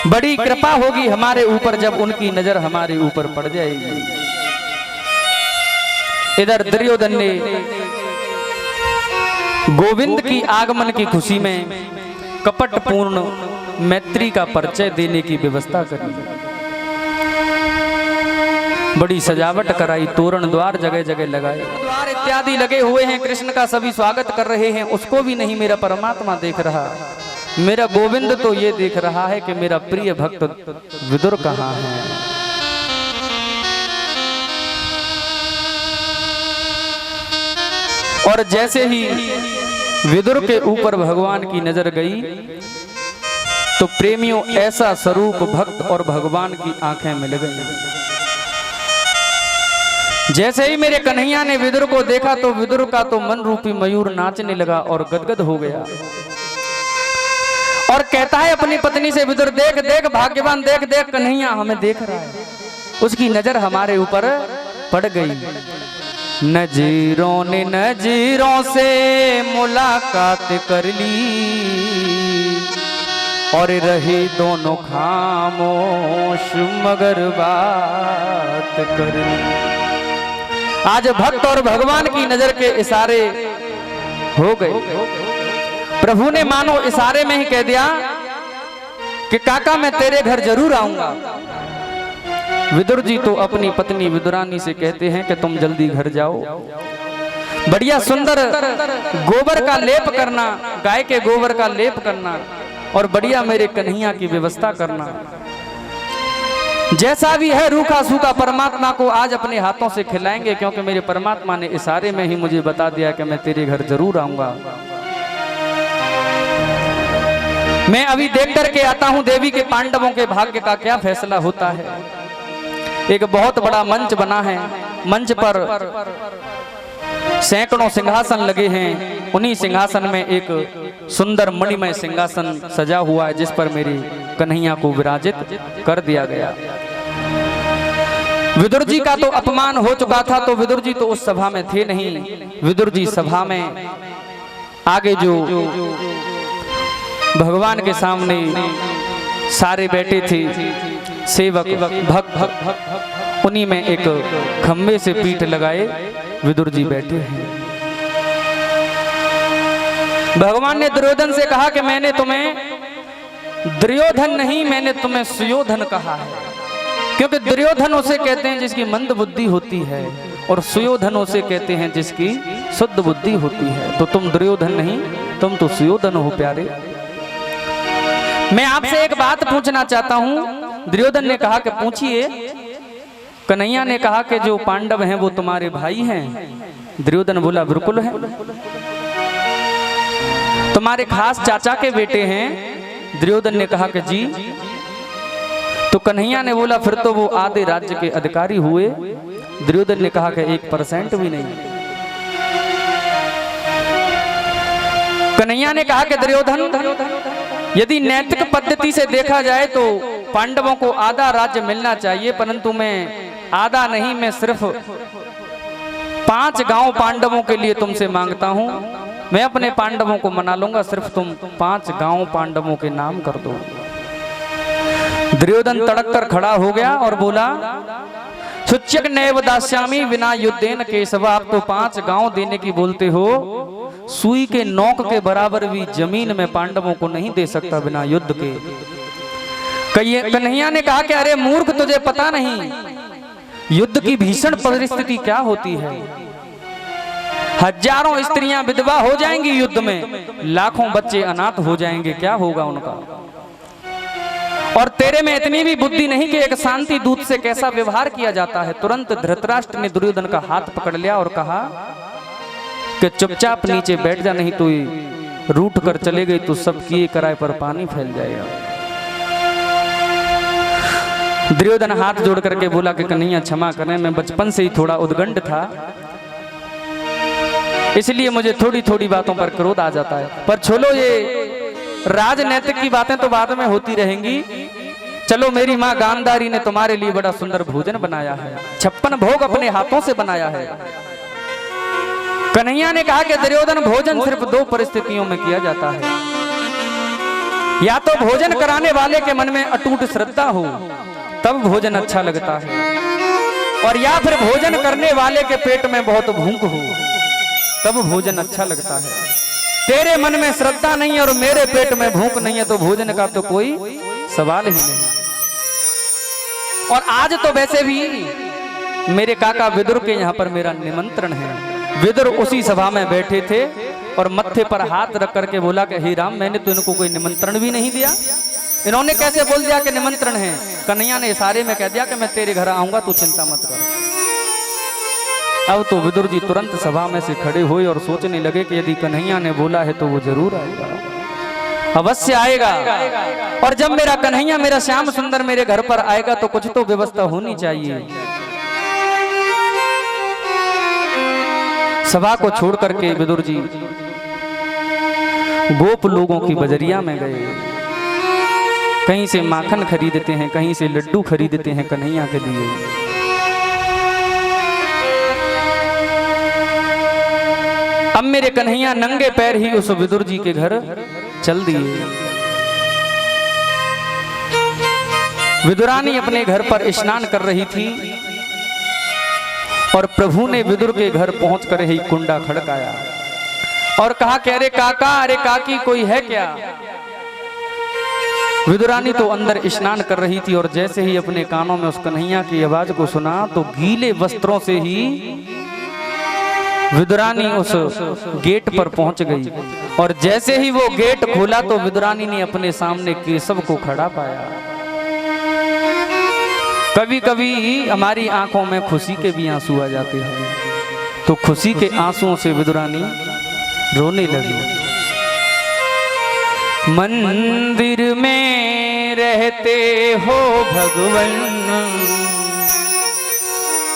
बड़ी कृपा होगी हमारे ऊपर जब उनकी नजर हमारे ऊपर पड़ जाएगी। इधर दुर्योधन ने गोविंद की आगमन की खुशी में कपटपूर्ण मैत्री का परिचय देने की व्यवस्था करी। बड़ी सजावट कराई, तोरण द्वार जगह जगह लगाए, द्वार इत्यादि लगे हुए हैं, कृष्ण का सभी स्वागत कर रहे हैं। उसको भी नहीं मेरा परमात्मा देख रहा, मेरा गोविंद तो ये देख रहा है कि मेरा प्रिय भक्त विदुर कहाँ है। और जैसे ही विदुर के ऊपर भगवान की नजर गई तो प्रेमियों ऐसा स्वरूप भक्त और भगवान की आंखें मिल गई। जैसे ही मेरे कन्हैया ने विदुर को देखा तो विदुर का तो मन रूपी मयूर नाचने लगा और गदगद हो गया। और कहता है अपनी पत्नी से, विदुर देख देख भाग्यवान, देख देख कन्हैया हमें देख रहा है। उसकी नजर हमारे ऊपर पड़ गई। नजीरों ने नजीरों से मुलाकात कर ली और रहे दोनों खामोश मगर बात कर ली। आज भक्त और भगवान की नजर के इशारे हो गए। प्रभु ने मानो इशारे में ही कह दिया कि काका मैं तेरे घर जरूर आऊंगा। विदुर जी तो अपनी पत्नी विदुरानी से कहते हैं कि तुम जल्दी घर जाओ, बढ़िया सुंदर गोबर का लेप करना, गाय के गोबर का लेप करना और बढ़िया मेरे कन्हैया की व्यवस्था करना। जैसा भी है रूखा सूखा परमात्मा को आज अपने हाथों से खिलाएंगे, क्योंकि मेरे परमात्मा ने इशारे में ही मुझे बता दिया कि मैं तेरे घर जरूर आऊंगा। मैं अभी देख करके आता हूं देवी के पांडवों के भाग्य का क्या फैसला होता है। एक बहुत बड़ा मंच बना है, मंच पर सैकड़ों सिंहासन लगे हैं। उन्हीं सिंहासन में एक सुंदर मणिमय सिंहासन सजा हुआ है जिस पर मेरी कन्हैया को विराजित कर दिया गया। विदुर जी का तो अपमान हो चुका था, तो विदुर जी तो उस सभा में थे नहीं। विदुर जी सभा में आगे जो भगवान के सामने सारे बैठे थे, सेवक भक्त, उन्हीं में एक खंबे से पीठ लगाए विदुर जी बैठे हैं। भगवान ने दुर्योधन से कहा कि मैंने तुम्हें दुर्योधन नहीं, मैंने तुम्हें सुयोधन कहा है, क्योंकि दुर्योधन उसे कहते हैं जिसकी मंद बुद्धि होती है और सुयोधन उसे कहते हैं जिसकी शुद्ध बुद्धि होती है। तो तुम दुर्योधन नहीं, तुम तो सुयोधन हो प्यारे। मैं आपसे एक बात पूछना चाहता हूं। दुर्योधन ने कहा कि पूछिए। कन्हैया ने कहा कि जो पांडव हैं वो तुम्हारे भाई हैं। दुर्योधन बोला बिल्कुल है, तुम्हारे खास चाचा के बेटे हैं। दुर्योधन ने कहा कि जी। तो कन्हैया ने बोला फिर तो वो आधे राज्य के अधिकारी हुए। दुर्योधन ने कहा कि 1% भी नहीं। कन्हैया ने कहा कि दुर्योधन यदि नैतिक पद्धति से देखा जाए तो पांडवों को आधा राज्य मिलना चाहिए, परंतु मैं आधा नहीं, मैं सिर्फ 5 गांव पांडवों के लिए तुमसे मांगता हूं। मैं अपने पांडवों को मना लूंगा, सिर्फ तुम 5 गांव पांडवों के नाम कर दो। दुर्योधन तड़क कर खड़ा हो गया और बोला शुच्यक नैव दास्यामि विना युद्धेन केशव। आप तो 5 गांव देने की बोलते हो, सुई के नोक के बराबर भी जमीन में पांडवों को नहीं दे सकता बिना युद्ध के। कन्हैया ने कहा कि अरे मूर्ख, तुझे पता नहीं युद्ध की भीषण परिस्थिति क्या होती है। हजारों स्त्रियां विधवा हो जाएंगी युद्ध में, लाखों बच्चे अनाथ हो जाएंगे, क्या होगा उनका। और तेरे में इतनी भी बुद्धि नहीं कि एक शांति दूत से कैसा व्यवहार किया जाता है। तुरंत धृतराष्ट्र ने दुर्योधन का हाथ पकड़ लिया और कहा कि चुपचाप नीचे बैठ जा, नहीं तो रूठ कर चले गई तो सब किए कराए पर पानी फैल जाएगा। दुर्योधन हाथ जोड़ करके बोला कि कन्हैया क्षमा करें, मैं बचपन से ही थोड़ा उद्गंड था, इसलिए मुझे थोड़ी थोड़ी बातों पर क्रोध आ जाता है। पर छोड़ो, ये राजनैतिक की बातें तो बाद में होती रहेंगी। चलो, मेरी माँ गांधारी ने तुम्हारे लिए बड़ा सुंदर भोजन बनाया है, 56 भोग अपने हाथों से बनाया है। कन्हैया ने कहा कि दुर्योधन, भोजन सिर्फ 2 परिस्थितियों में किया जाता है, या तो भोजन कराने वाले के मन में अटूट श्रद्धा हो तब भोजन अच्छा लगता है, और या फिर भोजन करने वाले के पेट में बहुत भूख हो तब भोजन अच्छा लगता है। तेरे मन में श्रद्धा नहीं है और मेरे पेट में भूख नहीं है, तो भोजन का तो कोई सवाल ही नहीं। और आज तो वैसे भी मेरे काका विदुर के यहाँ पर मेरा निमंत्रण है। विदुर उसी सभा में बैठे थे और मत्थे पर हाथ रख करके बोला कि हे राम, मैंने तो इनको कोई निमंत्रण भी नहीं दिया, इन्होंने कैसे बोल दिया कि निमंत्रण है। कन्हैया ने इशारे में कह दिया कि मैं तेरे घर आऊंगा, तू चिंता मत कर। अब तो विदुर जी तुरंत सभा में से खड़े हुए और सोचने लगे कि यदि कन्हैया ने बोला है तो वो जरूर आएगा, अवश्य आएगा। और जब मेरा कन्हैया, मेरा श्याम सुंदर मेरे घर पर आएगा तो कुछ तो व्यवस्था होनी चाहिए। सभा को छोड़ करके विदुर जी गोप लोगों की बजरिया में गए। कहीं से माखन खरीदते हैं, कहीं से लड्डू खरीदते हैं कन्हैया के लिए। अब मेरे कन्हैया नंगे पैर ही उस विदुर जी के घर चल दिए। विदुरानी अपने घर पर स्नान कर रही थी और प्रभु ने विदुर के घर पहुंचकर ही कुंडा खड़काया और कहा कि अरे काका, अरे काकी, कोई है क्या? विदुरानी तो अंदर स्नान कर रही थी और जैसे ही अपने कानों में उस कन्हैया की आवाज को सुना तो गीले वस्त्रों से ही विदुरानी उस गेट पर पहुंच गई। और जैसे ही वो गेट खोला तो विदुरानी ने अपने सामने केशव को खड़ा पाया। कभी कभी हमारी आंखों में खुशी के भी आंसू आ जाते हैं, तो खुशी के आंसुओं से विदुरानी रोने लगी। मंदिर में रहते हो भगवन,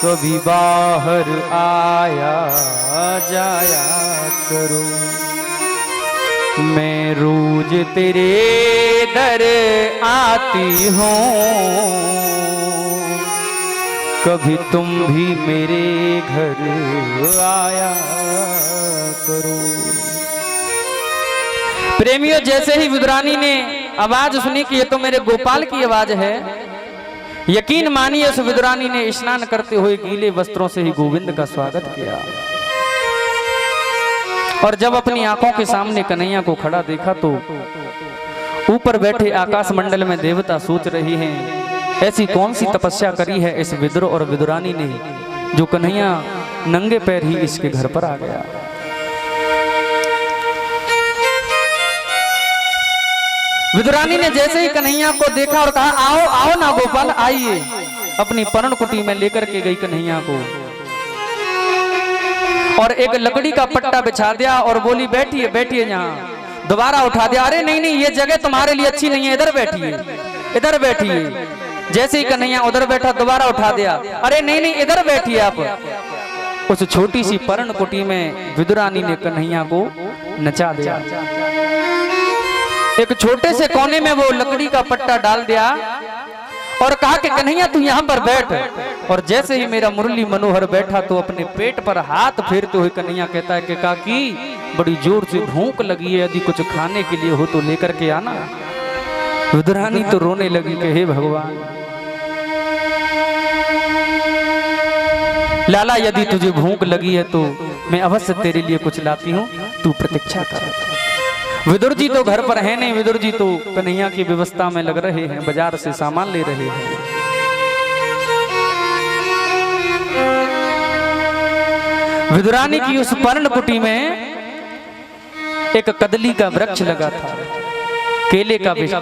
कभी बाहर आया जाया करो, मैं रोज तेरे दर आती हूँ, कभी तुम भी मेरे घर आया करो। प्रेमियों, जैसे ही विदुरानी ने आवाज सुनी कि ये तो मेरे गोपाल की आवाज है, यकीन मानिए उस विदुरानी ने स्नान करते हुए गीले वस्त्रों से ही गोविंद का स्वागत किया। और जब अपनी आंखों के सामने कन्हैया को खड़ा देखा तो ऊपर बैठे आकाश मंडल में देवता सोच रही हैं, ऐसी कौन सी तपस्या करी है इस विदुर और विदुरानी ने, जो कन्हैया नंगे पैर ही इसके घर पर आ गया। विदुरानी ने जैसे ही कन्हैया को देखा और कहा, आओ आओ ना गोपाल, आइए। अपनी पर्ण कुटी में लेकर के गई कन्हैया को और एक लकड़ी का पट्टा बिछा दिया और बोली, बैठिए बैठिए यहाँ। दोबारा उठा दिया, अरे नहीं नहीं, ये जगह तुम्हारे लिए अच्छी नहीं है, इधर बैठिए इधर बैठिए। जैसे ही कन्हैया उधर बैठा, दोबारा उठा दिया, अरे नहीं नहीं, इधर बैठिए आप। उस छोटी सी पर्ण कुटी में विदुरानी ने कन्हैया को नचा दिया। एक छोटे से कोने में वो लकड़ी का पट्टा डाल दिया और कहा कि कन्हैया तू यहाँ पर बैठ। और जैसे ही मेरा मुरली मनोहर बैठा तो अपने पेट पर हाथ फेरते हुए कन्हैया कहता है कि काकी, बड़ी जोर से भूख लगी है, यदि कुछ खाने के लिए हो तो लेकर के आना। विदुरानी तो रोने लगी कि हे भगवान, लाला, यदि तुझे भूख लगी है तो मैं अवश्य तेरे लिए कुछ लाती हूँ, तू प्रतीक्षा कर। विदुर जी तो घर पर है नहीं, विदुर जी तो कन्हैया की व्यवस्था में लग रहे हैं, बाजार से सामान ले रहे हैं। विदुरानी की उस पर्ण कुटी में एक कदली का वृक्ष लगा था, केले का वृक्ष।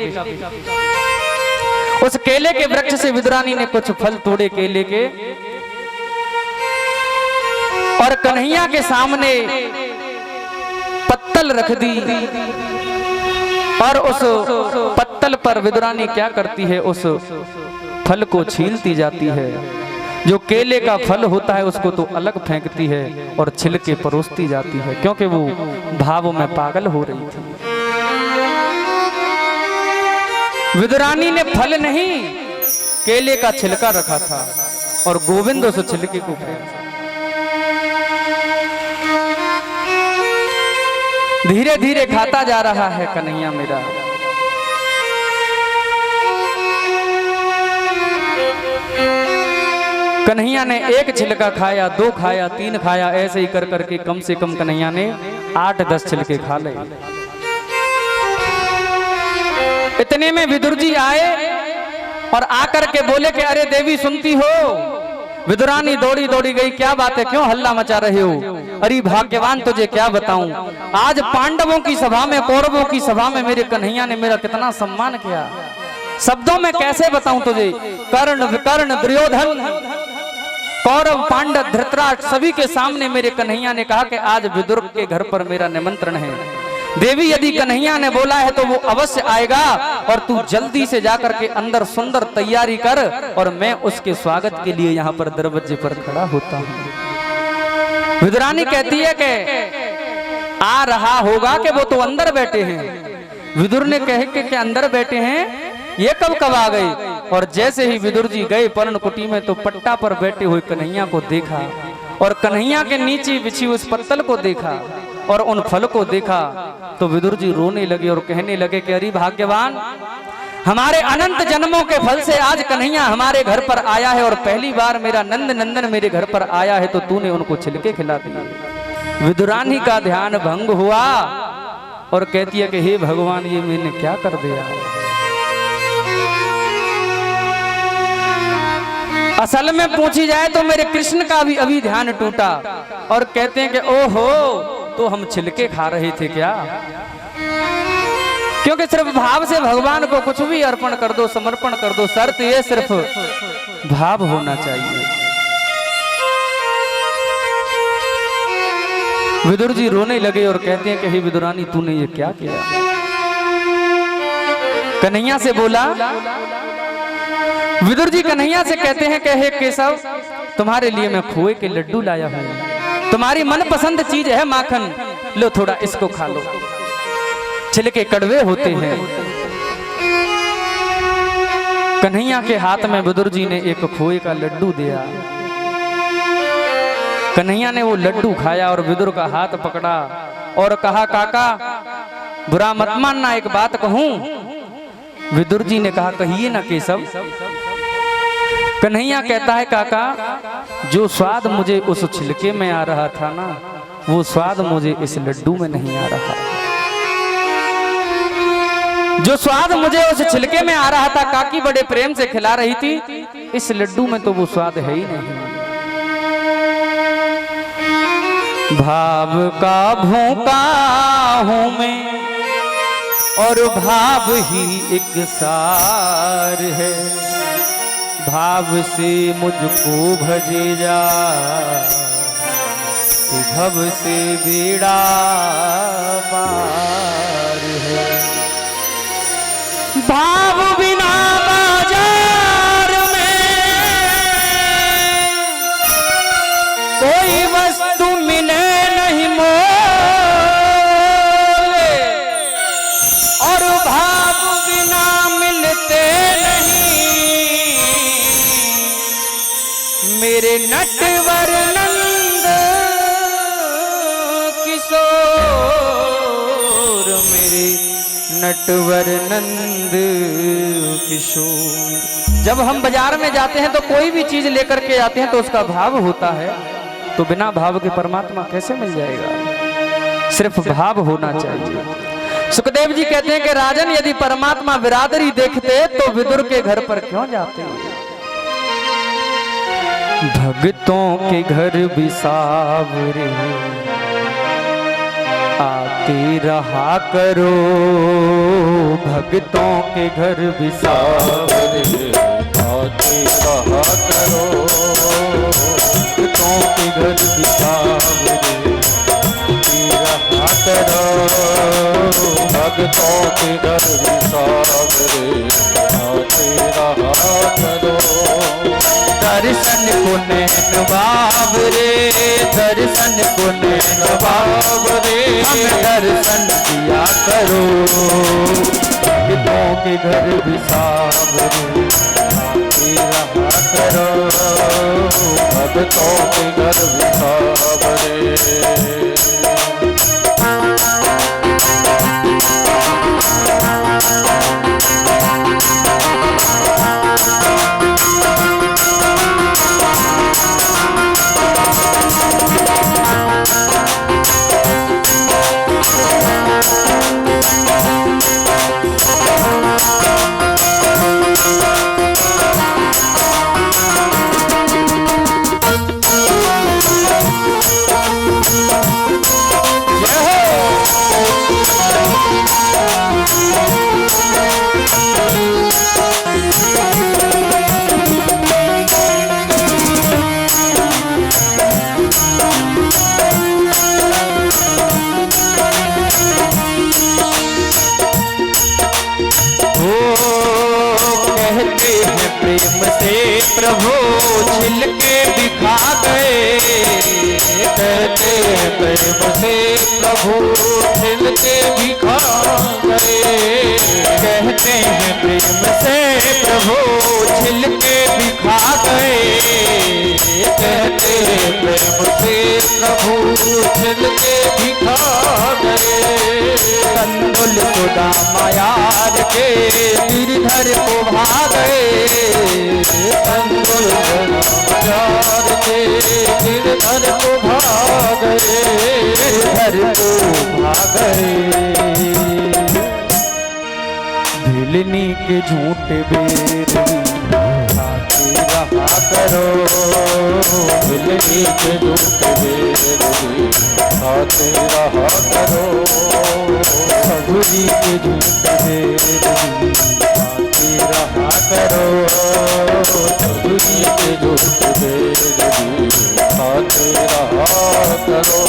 उस केले के वृक्ष से विदुरानी ने कुछ फल तोड़े केले के, और कन्हैया के सामने पत्तल रख दी, और उस पत्तल पर विदुरानी क्या करती है, उस फल को छीलती जाती है। जो केले का फल होता है उसको तो अलग फेंकती है और छिलके परोसती जाती है, क्योंकि वो भाव में पागल हो रही थी। विदुरानी ने फल नहीं केले का छिलका रखा था और गोविंद उस छिलके को फेंक। धीरे धीरे खाता जा रहा है कन्हैया मेरा। कन्हैया ने एक छिलका खाया, 2 खाया, 3 खाया, ऐसे ही कर करके कम से कम कन्हैया ने 8-10 छिलके खा ले। इतने में विदुर जी आए और आकर के बोले कि अरे देवी सुनती हो? विदुरानी दौड़ी दौड़ी गई, क्या बात है, क्यों हल्ला मचा रहे हो? अरे भाग्यवान तुझे क्या बताऊं, आज पांडवों की सभा में, कौरवों की सभा में मेरे कन्हैया ने मेरा कितना सम्मान किया, शब्दों में कैसे बताऊं तुझे। कर्ण, विकर्ण, दुर्योधन, कौरव, पांडव, धृतराष्ट्र सभी के सामने मेरे कन्हैया ने कहा कि आज विदुर के घर पर मेरा निमंत्रण है। देवी यदि कन्हैया ने बोला है तो वो अवश्य आएगा, और तू जल्दी से जाकर के अंदर सुंदर तैयारी कर, और मैं उसके स्वागत के लिए यहाँ पर दरवाजे पर खड़ा होता हूँ। विदुरानी कहती है कि आ रहा होगा कि वो तो अंदर बैठे हैं। विदुर ने कहे कि अंदर बैठे हैं, ये कब आ गए? और जैसे ही विदुर जी गए पर्णकुटी में तो पट्टा पर बैठे हुए कन्हैया को देखा, और कन्हैया के नीचे बिछी उस पत्तल को देखा और उन फल को देखा, तो विदुर जी रोने लगे और कहने लगे कि अरे भाग्यवान, हमारे अनंत जन्मों के फल से आज कन्हैया हमारे घर पर आया है, और पहली बार मेरा नंद नंदन मेरे घर पर आया है, तो तूने उनको छिलके खिला दिए। विदुरानी का ध्यान भंग हुआ और कहती है कि हे भगवान, ये मैंने क्या कर दिया। असल में पूछी जाए तो मेरे कृष्ण का भी अभी ध्यान टूटा, और कहते हैं कि ओहो, तो हम छिलके खा रहे थे क्या? क्योंकि सिर्फ भाव से भगवान को कुछ भी अर्पण कर दो, समर्पण कर दो, शर्त ये सिर्फ भाव होना चाहिए। विदुर जी रोने लगे और कहते हैं कि हे विदुरानी, तूने ये क्या किया? कन्हैया से बोला, विदुर जी कन्हैया से कहते हैं कि हे केशव, तुम्हारे लिए मैं खोए के लड्डू लाया हूं, तुम्हारी मनपसंद चीज है माखन, लो थोड़ा इसको खा लो, छिलके कड़वे होते हैं। कन्हैया के हाथ में विदुर जी ने एक खोए का लड्डू दिया। कन्हैया ने वो लड्डू खाया और विदुर का हाथ पकड़ा और कहा, काका बुरा मत मानना, एक बात कहूं? विदुर जी ने कहा, कहिए ना केशव। कन्हैया कहता है, काका जो स्वाद मुझे उस छिलके में आ रहा था ना, वो स्वाद मुझे इस लड्डू में नहीं आ रहा। जो स्वाद मुझे उस छिलके में आ रहा था, काकी बड़े प्रेम से खिला रही थी, इस लड्डू में तो वो स्वाद है ही नहीं। भाव का भूखा हूं मैं और भाव ही एक सार है, भाव से मुझको भजे जा, तू भव से बेड़ा पार है। भाव बिना बाजार में कोई वस्तु मिले नहीं मोले, और भाव बिना मिलते मेरे नटवर नंद किशोर, मेरे नटवर नंद किशोर। जब हम बाजार में जाते हैं तो कोई भी चीज लेकर के आते हैं तो उसका भाव होता है, तो बिना भाव के परमात्मा कैसे मिल जाएगा? सिर्फ भाव होना चाहिए। सुखदेव जी कहते हैं कि राजन, यदि परमात्मा बिरादरी देखते तो विदुर के घर पर क्यों जाते? भक्तों के घर भी सावरे, आते रहा करो भक्तों के घर बिसावरे, आते रहा करो भक्तों के घर बिसावरे, आते रहा करो भक्तों के घर बिसावरे, आते रहा करो। दर्शन को नैन बाबरे, दर्शन को नैन बाबरे, हम दर्शन दिया करो भक्तों के घर बिसावरे, आते रहा करो भक्तों के घर बिसावरे। प्रेम से प्रभु छिलके दिखा गए, कहते हैं प्रेम से प्रभु छिलके दिखा गए, कहते हैं प्रेम से प्रभु छिलके दिखा गए, कहते हैं प्रेम से प्रभु छिलके दिखा गए। कंदुल सुदामा यार के गिरधर को भागे, कंदुल यार के गिरधर को भागे, गिरधर को भागे। भिलनी के झूठ बेर आते रहा करो भिलनी के झूठ बेर, आते रहा करो सगुरी के झूठ बेर, आते रहा करो सगुरी के झूठ बेर, आते रहा करो।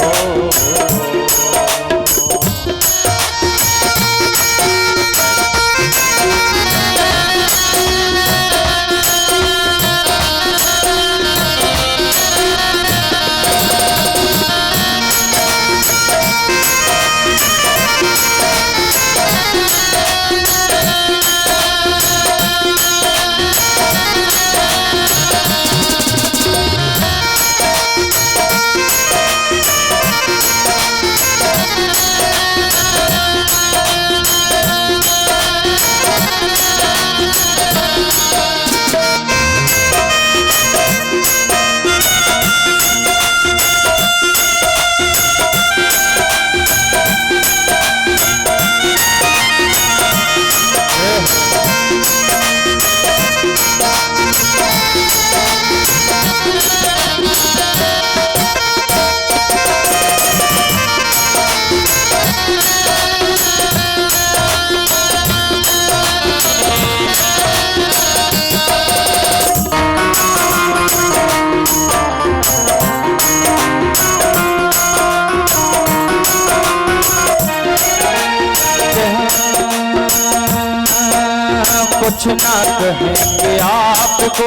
कुछ ना कहेंगे आपको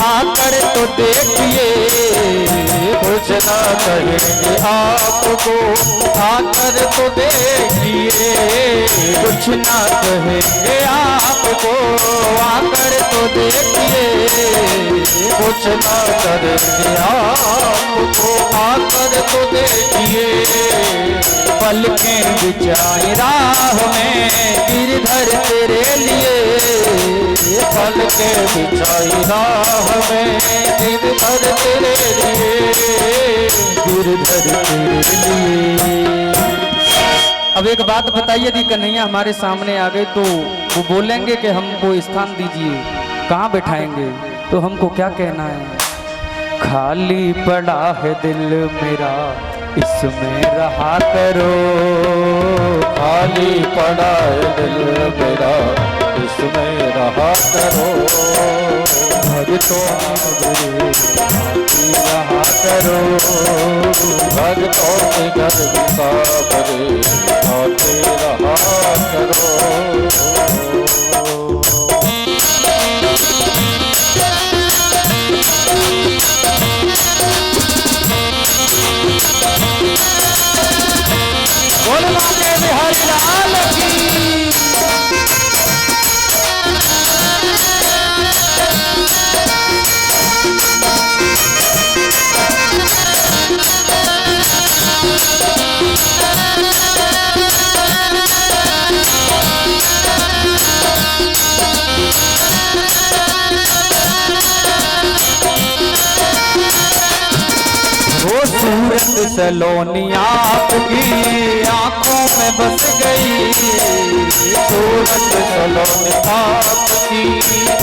आकर तो देखिए, कुछ ना कहेंगे आपको आकर तो देखिए, कुछ ना कहेंगे आपको आकर तो देखिए, कुछ ना करेंगे आपको आकर तो देखिए। पलकें बिछाई राह में गिरधर तेरे लिए, पलकें बिछाई राह में गिरधर तेरे लिए, गिरधर तेरे लिए। अब एक बात बताइए, यदि कन्हैया हमारे सामने आ गए तो वो बोलेंगे कि हमको स्थान दीजिए, कहाँ बैठाएंगे, तो हमको क्या कहना है? खाली पड़ा है दिल मेरा इसमें रहा करो। खाली पड़ा है दिल मेरा, इसमें रहा करो। भक्तों में रहा करो। भक्तों के घर साबरे आते रहा करो। बोलना के बिहारी लाल की। वो सूरत सलोनी आपकी आंखों में बस गई। सूरत सलोनी आपकी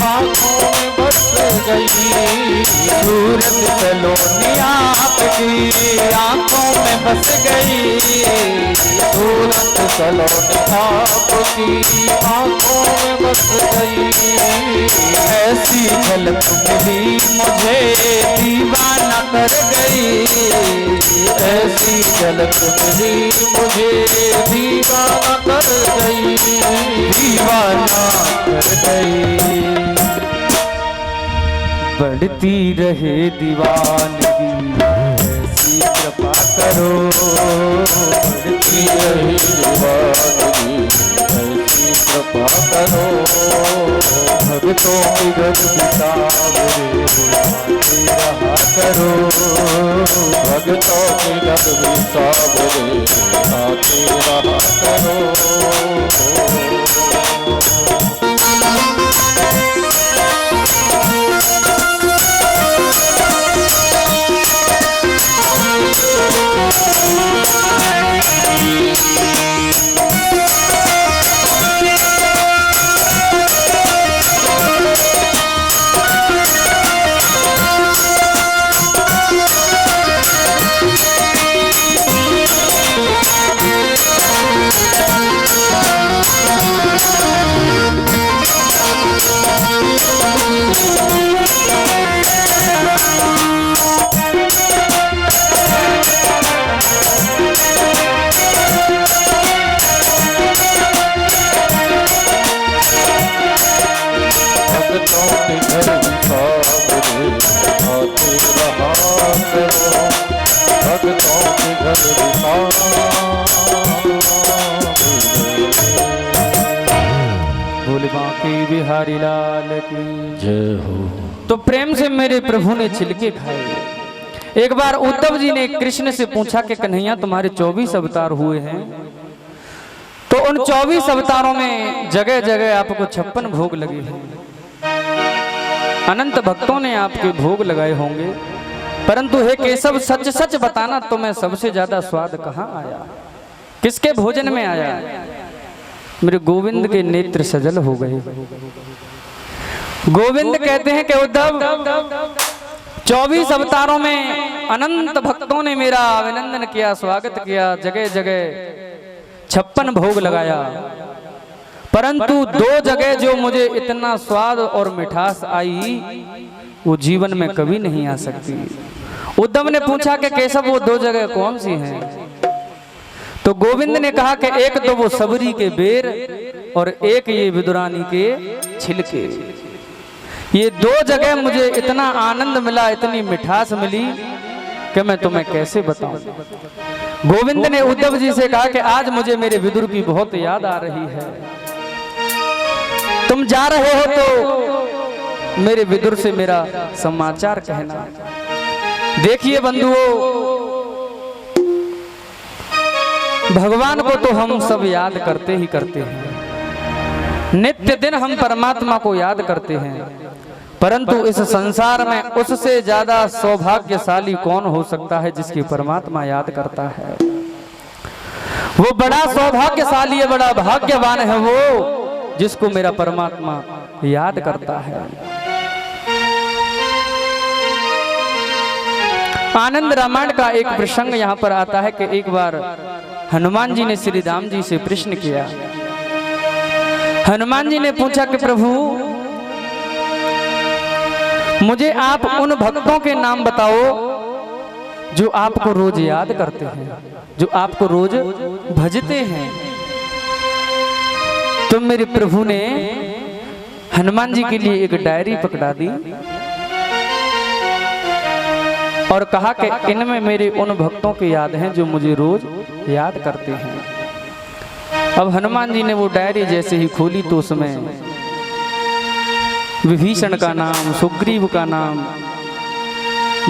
आंखों में बस गई। सूरत सलोनी आपकी आंखों में बस गई। सूरत सलोनी आपकी आंखों में बस गई। ऐसी झलक मिली मुझे दीवाना कर गई। ऐसी झलक मिली मुझे दीवाना कर गई। दीवाना कर गई। बढ़ती रहे दीवानगी ऐसी कृपा करो। बढ़ती रहे दीवानगी ऐसी कृपा करो। भक्तों की घर सावरे आते रहा करो। भक्तों के घर साबरे आते रहा करो। बोले बांके बिहारी लाल की जय हो। तो प्रेम से मेरे प्रभु ने छिलके खाए। एक बार उद्धव जी ने कृष्ण से पूछा कि कन्हैया तुम्हारे 24 अवतार हुए हैं, तो उन 24 अवतारों में जगह जगह आपको 56 भोग लगे हैं। अनंत भक्तों ने आपके भोग लगाए होंगे, परंतु हे केशव सच सच बताना तुम्हें सबसे ज्यादा स्वाद कहाँ आया, किसके भोजन में आया? मेरे गोविंद के नेत्र सजल हो गए। गोविंद कहते हैं कि उद्धव 24 अवतारों में अनंत भक्तों ने मेरा अभिनंदन किया, स्वागत किया, जगह जगह 56 भोग लगाया, परंतु 2 जगह जो मुझे इतना स्वाद और मिठास आई वो जीवन में कभी नहीं आ सकती। उद्धव ने पूछा कि केशव वो 2 जगह कौन सी हैं? तो गोविंद ने कहा कि एक तो वो सबरी के बेर और एक ये विदुरानी के छिलके। ये 2 जगह मुझे इतना आनंद मिला, इतनी मिठास मिली कि मैं तुम्हें कैसे बताऊं। गोविंद ने उद्धव जी से कहा कि आज मुझे मेरे विदुर की बहुत याद आ रही है, तुम जा रहे हो तो मेरे विदुर से मेरा समाचार कहना। देखिए बंधुओं, भगवान को तो हम सब याद करते ही करते हैं, नित्य दिन हम परमात्मा को याद करते हैं, परंतु इस संसार में उससे ज्यादा सौभाग्यशाली कौन हो सकता है जिसकी परमात्मा याद करता है? वो बड़ा सौभाग्यशाली है, बड़ा भाग्यवान है वो जिसको मेरा परमात्मा याद करता है। आनंद रामायण का एक प्रसंग यहाँ पर आता है कि एक बार हनुमान जी ने श्री राम जी से प्रश्न किया। हनुमान जी ने पूछा कि प्रभु मुझे आप उन भक्तों के नाम बताओ जो आपको रोज याद करते हैं, जो आपको रोज भजते हैं। तो मेरे प्रभु ने हनुमान जी के लिए एक डायरी पकड़ा दी और कहा कि इनमें मेरे उन भक्तों की याद हैं जो मुझे रोज याद करते हैं। अब हनुमान जी ने वो डायरी जैसे ही खोली तो उसमें विभीषण का नाम, सुग्रीव का नाम,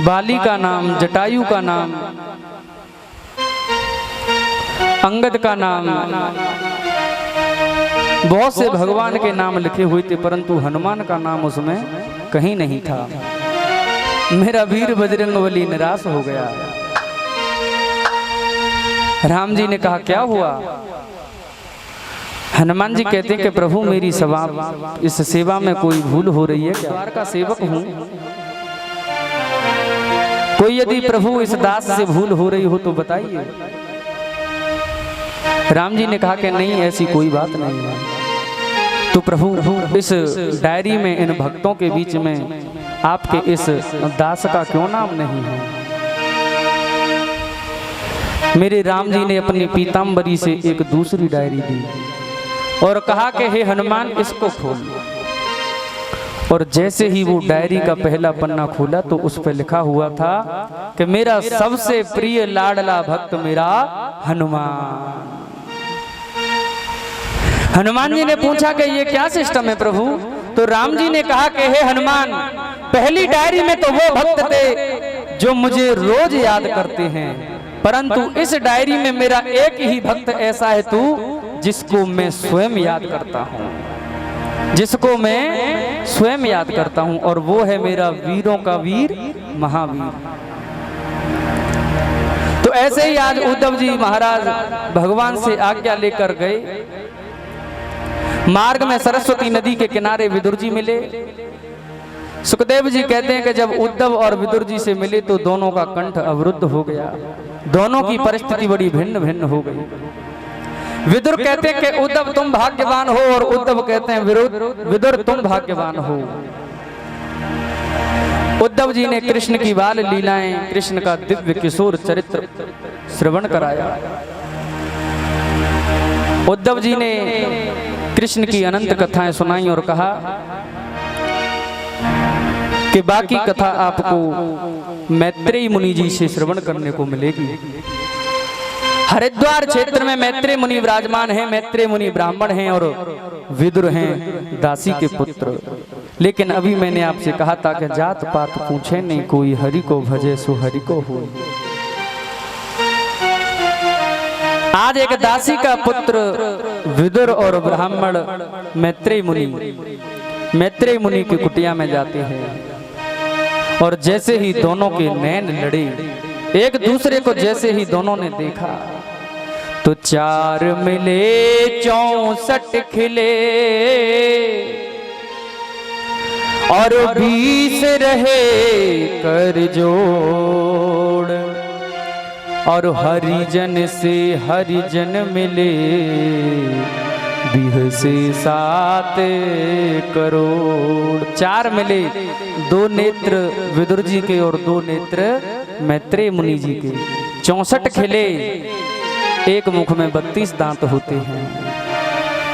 बाली का नाम, जटायु का नाम, अंगद का नाम, बहुत से भगवान के नाम लिखे हुए थे, परंतु हनुमान का नाम उसमें कहीं नहीं था। मेरा वीर बजरंगबली निराश हो गया। राम जी ने कहा क्या हुआ? हनुमान जी कहते हैं कि प्रभु मेरी इस सेवा में कोई भूल हो रही है क्या? द्वार का सेवक हूं, कोई यदि प्रभु इस दास से भूल हो रही हो तो बताइए। राम जी ने कहा कि नहीं ऐसी कोई बात नहीं है। तो प्रभु इस डायरी में इन भक्तों के बीच में आपके इस दास का क्यों नाम नहीं है? मेरे राम जी ने अपनी पीताम्बरी से एक दूसरी डायरी दी और कहा कि हे हनुमान इसको खोल। और जैसे ही वो डायरी का पहला पन्ना खोला तो उस पर लिखा हुआ था कि मेरा सबसे प्रिय लाडला भक्त मेरा हनुमान। हनुमान जी ने पूछा कि ये क्या सिस्टम है प्रभु? तो राम जी ने कहा कि हे हनुमान, पहली डायरी में तो वो भक्त थे जो मुझे रोज याद करते हैं, परंतु इस डायरी में मेरा एक ही भक्त ऐसा है तू जिसको मैं स्वयं याद करता हूँ, जिसको मैं स्वयं याद करता हूँ, और वो है मेरा वीरों का वीर महावीर। तो ऐसे ही आज उद्धव जी महाराज भगवान से आज्ञा लेकर गए। मार्ग में सरस्वती नदी के किनारे विदुर जी मिले। सुखदेव जी कहते हैं कि जब उद्धव और विदुर जी से मिले तो दोनों का कंठ अवरुद्ध हो गया, दोनों की परिस्थिति बड़ी भिन्न भिन्न हो गई। विदुर कहते हैं कि उद्धव तुम भाग्यवान हो, और उद्धव कहते हैं विदुर तुम भाग्यवान हो। उद्धव जी ने कृष्ण की बाल लीलाएं, कृष्ण का दिव्य किशोर चरित्र श्रवण कराया। उद्धव जी ने कृष्ण की अनंत कथाएं सुनाई और कहा कि बाकी कथा आपको मैत्रेय मुनि जी से श्रवण करने को मिलेगी। हरिद्वार क्षेत्र में मैत्रेय मुनि विराजमान हैं। मैत्रेय मुनि ब्राह्मण हैं और विदुर हैं दासी के पुत्र। लेकिन अभी मैंने आपसे कहा था कि जात पात पूछे नहीं, कोई हरि को भजे सो हरि को हो। आज एक दासी का पुत्र विदुर और ब्राह्मण मैत्रेय मुनि की कुटिया में जाते हैं, और जैसे ही दोनों के नैन लड़े, एक दूसरे को जैसे ही दोनों ने देखा तो 4 मिले 64 खिले और 20 रहे कर जोड़, और हरिजन से हरिजन मिले 20 से 7 करोड़। 4 मिले, 2 नेत्र विदुर जी के और 2 नेत्र मैत्रेय मुनि जी के। 64 खिले, एक मुख में 32 दांत होते हैं।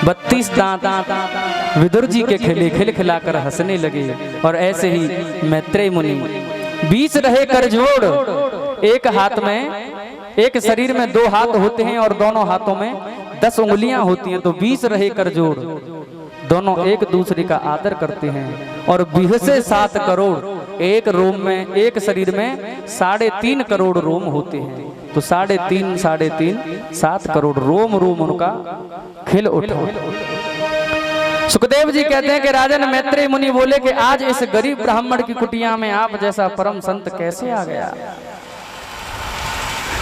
32 दांत विदुर जी के खिले, खिलखिलाकर हंसने लगे। और ऐसे ही मैत्रेय मुनि। 20 रहे कर जोड़, एक हाथ में, एक शरीर में 2 हाथ होते हैं और दोनों हाथों में 10 उंगलियां होती हैं। तो 20 रहे कर जोड़, दोनों एक दूसरे का आदर करते हैं। और 20 से 7 करोड़, एक रोम में, एक शरीर में 3.5 करोड़ रोम होते हैं। तो 3.5 7 करोड़ रोम उनका खिल उठा। सुखदेव जी कहते हैं कि राजन मैत्रेय मुनि बोले कि आज इस गरीब ब्राह्मण की कुटिया में आप जैसा परम संत कैसे आ गया?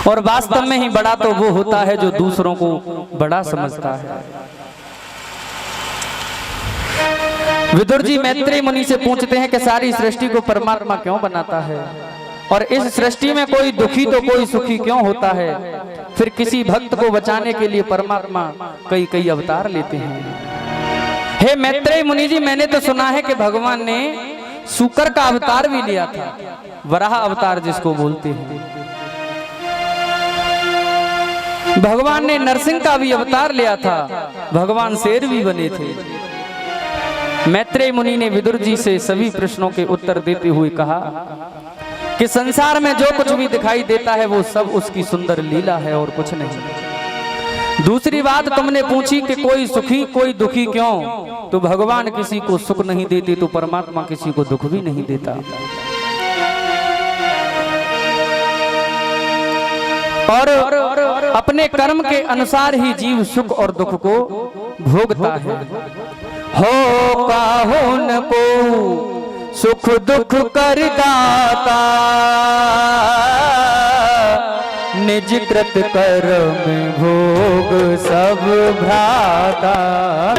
और वास्तव में ही बड़ा तो वो होता है जो दूसरों को बड़ा समझता है। विदुर जी मैत्रेय मुनि से पूछते हैं कि सारी सृष्टि को परमात्मा क्यों बनाता है? और इस सृष्टि में कोई दुखी तो कोई सुखी क्यों होता है। फिर किसी भक्त को बचाने के लिए परमात्मा कई कई अवतार लेते हैं। हे मैत्रेय मुनि जी, मैंने तो सुना है कि भगवान ने सूकर का अवतार भी लिया था, वराह अवतार जिसको बोलते हैं। भगवान ने नरसिंह का भी अवतार लिया था, भगवान शेर भी बने थे। मैत्रेय मुनि ने विदुर जी से सभी प्रश्नों के उत्तर देते हुए कहा कि संसार में जो कुछ भी दिखाई देता है वो सब उसकी सुंदर लीला है और कुछ नहीं। दूसरी बात तुमने पूछी कि कोई सुखी कोई दुखी क्यों, तो भगवान किसी को सुख नहीं देते तो परमात्मा किसी को दुख भी नहीं देता। और अपने कर्म के अनुसार ही जीव सुख और दुख को भोगता है। हो काहुन को सुख दुख कर दाता, निज कृत कर्म भोग सब भ्राता।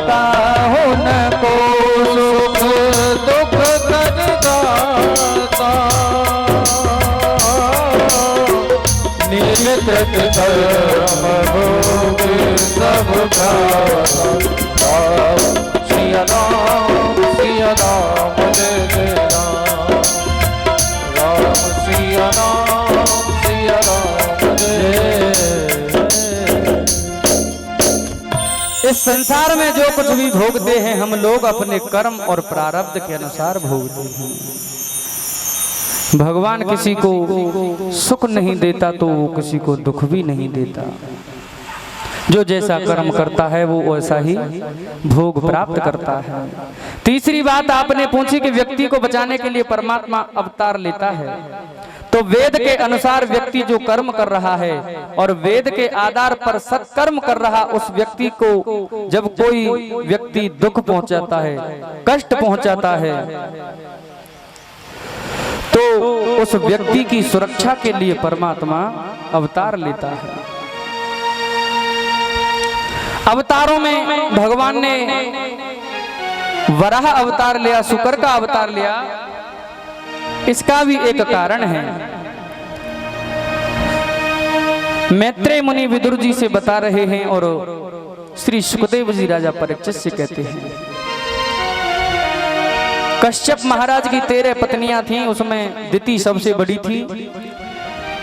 काहुन को सुख दुख कर दाता, निज कृत कर्म भोग सब भ्राता। सिया राम सिया राम जय जय राम, राम सिया राम जय। इस संसार में जो कुछ भी भोगते हैं हम लोग अपने कर्म और प्रारब्ध के अनुसार भोगते हैं। भगवान किसी को सुख नहीं देता तो वो किसी को दुख भी नहीं देता। जो जैसा कर्म करता है वो वैसा ही भोग प्राप्त करता है। तीसरी बात आपने पूछी कि व्यक्ति को बचाने के लिए परमात्मा अवतार लेता है, तो वेद के अनुसार व्यक्ति जो कर्म कर रहा है और वेद के आधार पर सत्कर्म कर रहा उस व्यक्ति को जब कोई व्यक्ति दुख पहुंचाता है, कष्ट पहुंचाता है, तो उस व्यक्ति की सुरक्षा के लिए परमात्मा अवतार लेता है। अवतारों में भगवान ने वराह अवतार लिया, शुकर का अवतार लिया। इसका भी एक कारण है। मैत्रेय मुनि विदुर जी से बता रहे हैं और श्री सुखदेव जी राजा परीक्षित से कहते हैं, कश्यप महाराज की 13 पत्नियां थीं, उसमें दिति सबसे बड़ी थी।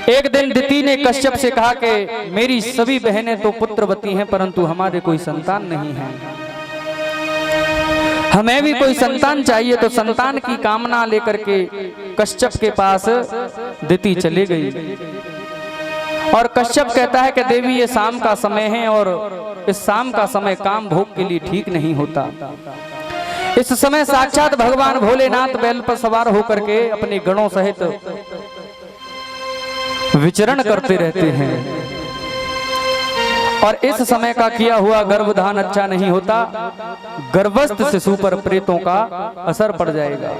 एक दिन दिति ने कश्यप से कहा कि मेरी सभी बहनें तो पुत्रवती हैं परंतु हमारे कोई संतान नहीं है, हमें भी कोई संतान चाहिए। तो संतान की कामना लेकर के कश्यप के पास दिति चली गई और कश्यप कहता है कि देवी ये शाम का समय है और इस शाम का समय काम भोग के लिए ठीक नहीं होता। इस समय साक्षात भगवान भोलेनाथ बैल पर सवार होकर के अपने गणों सहित विचरण करते रहते हैं और इस समय का किया हुआ गर्भधान अच्छा नहीं होता, गर्भस्थ शिशु पर प्रेतों का असर पड़ जाएगा।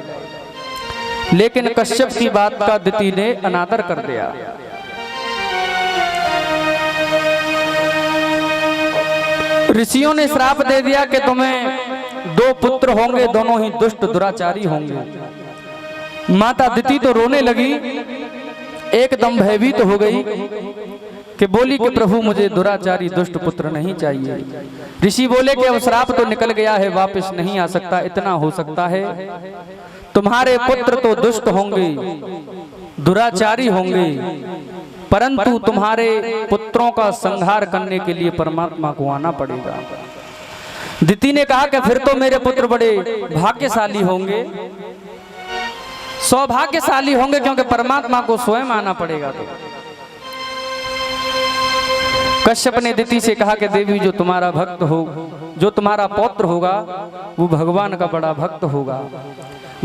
लेकिन कश्यप की बात का दिति ने अनादर कर दिया। ऋषियों ने श्राप दे दिया कि तुम्हें 2 पुत्र होंगे, दोनों ही दुष्ट दुराचारी होंगे। माता दिति तो रोने लगी, एकदम भयभीत हो गई कि बोली कि प्रभु मुझे दुराचारी दुष्ट पुत्र नहीं चाहिए। ऋषि बोले कि अब श्राप तो निकल गया है, वापस नहीं आ सकता। इतना हो सकता है तुम्हारे पुत्र तो दुष्ट होंगे, दुराचारी होंगे, परंतु तुम्हारे पुत्रों का संहार करने के लिए परमात्मा को आना पड़ेगा। दिति ने कहा कि फिर तो मेरे पुत्र बड़े भाग्यशाली होंगे, सौभाग्यशाली होंगे, क्योंकि परमात्मा को स्वयं आना पड़ेगा। तो कश्यप ने दिति से कहा कि देवी जो तुम्हारा भक्त हो, जो तुम्हारा पौत्र होगा वो भगवान का बड़ा भक्त होगा,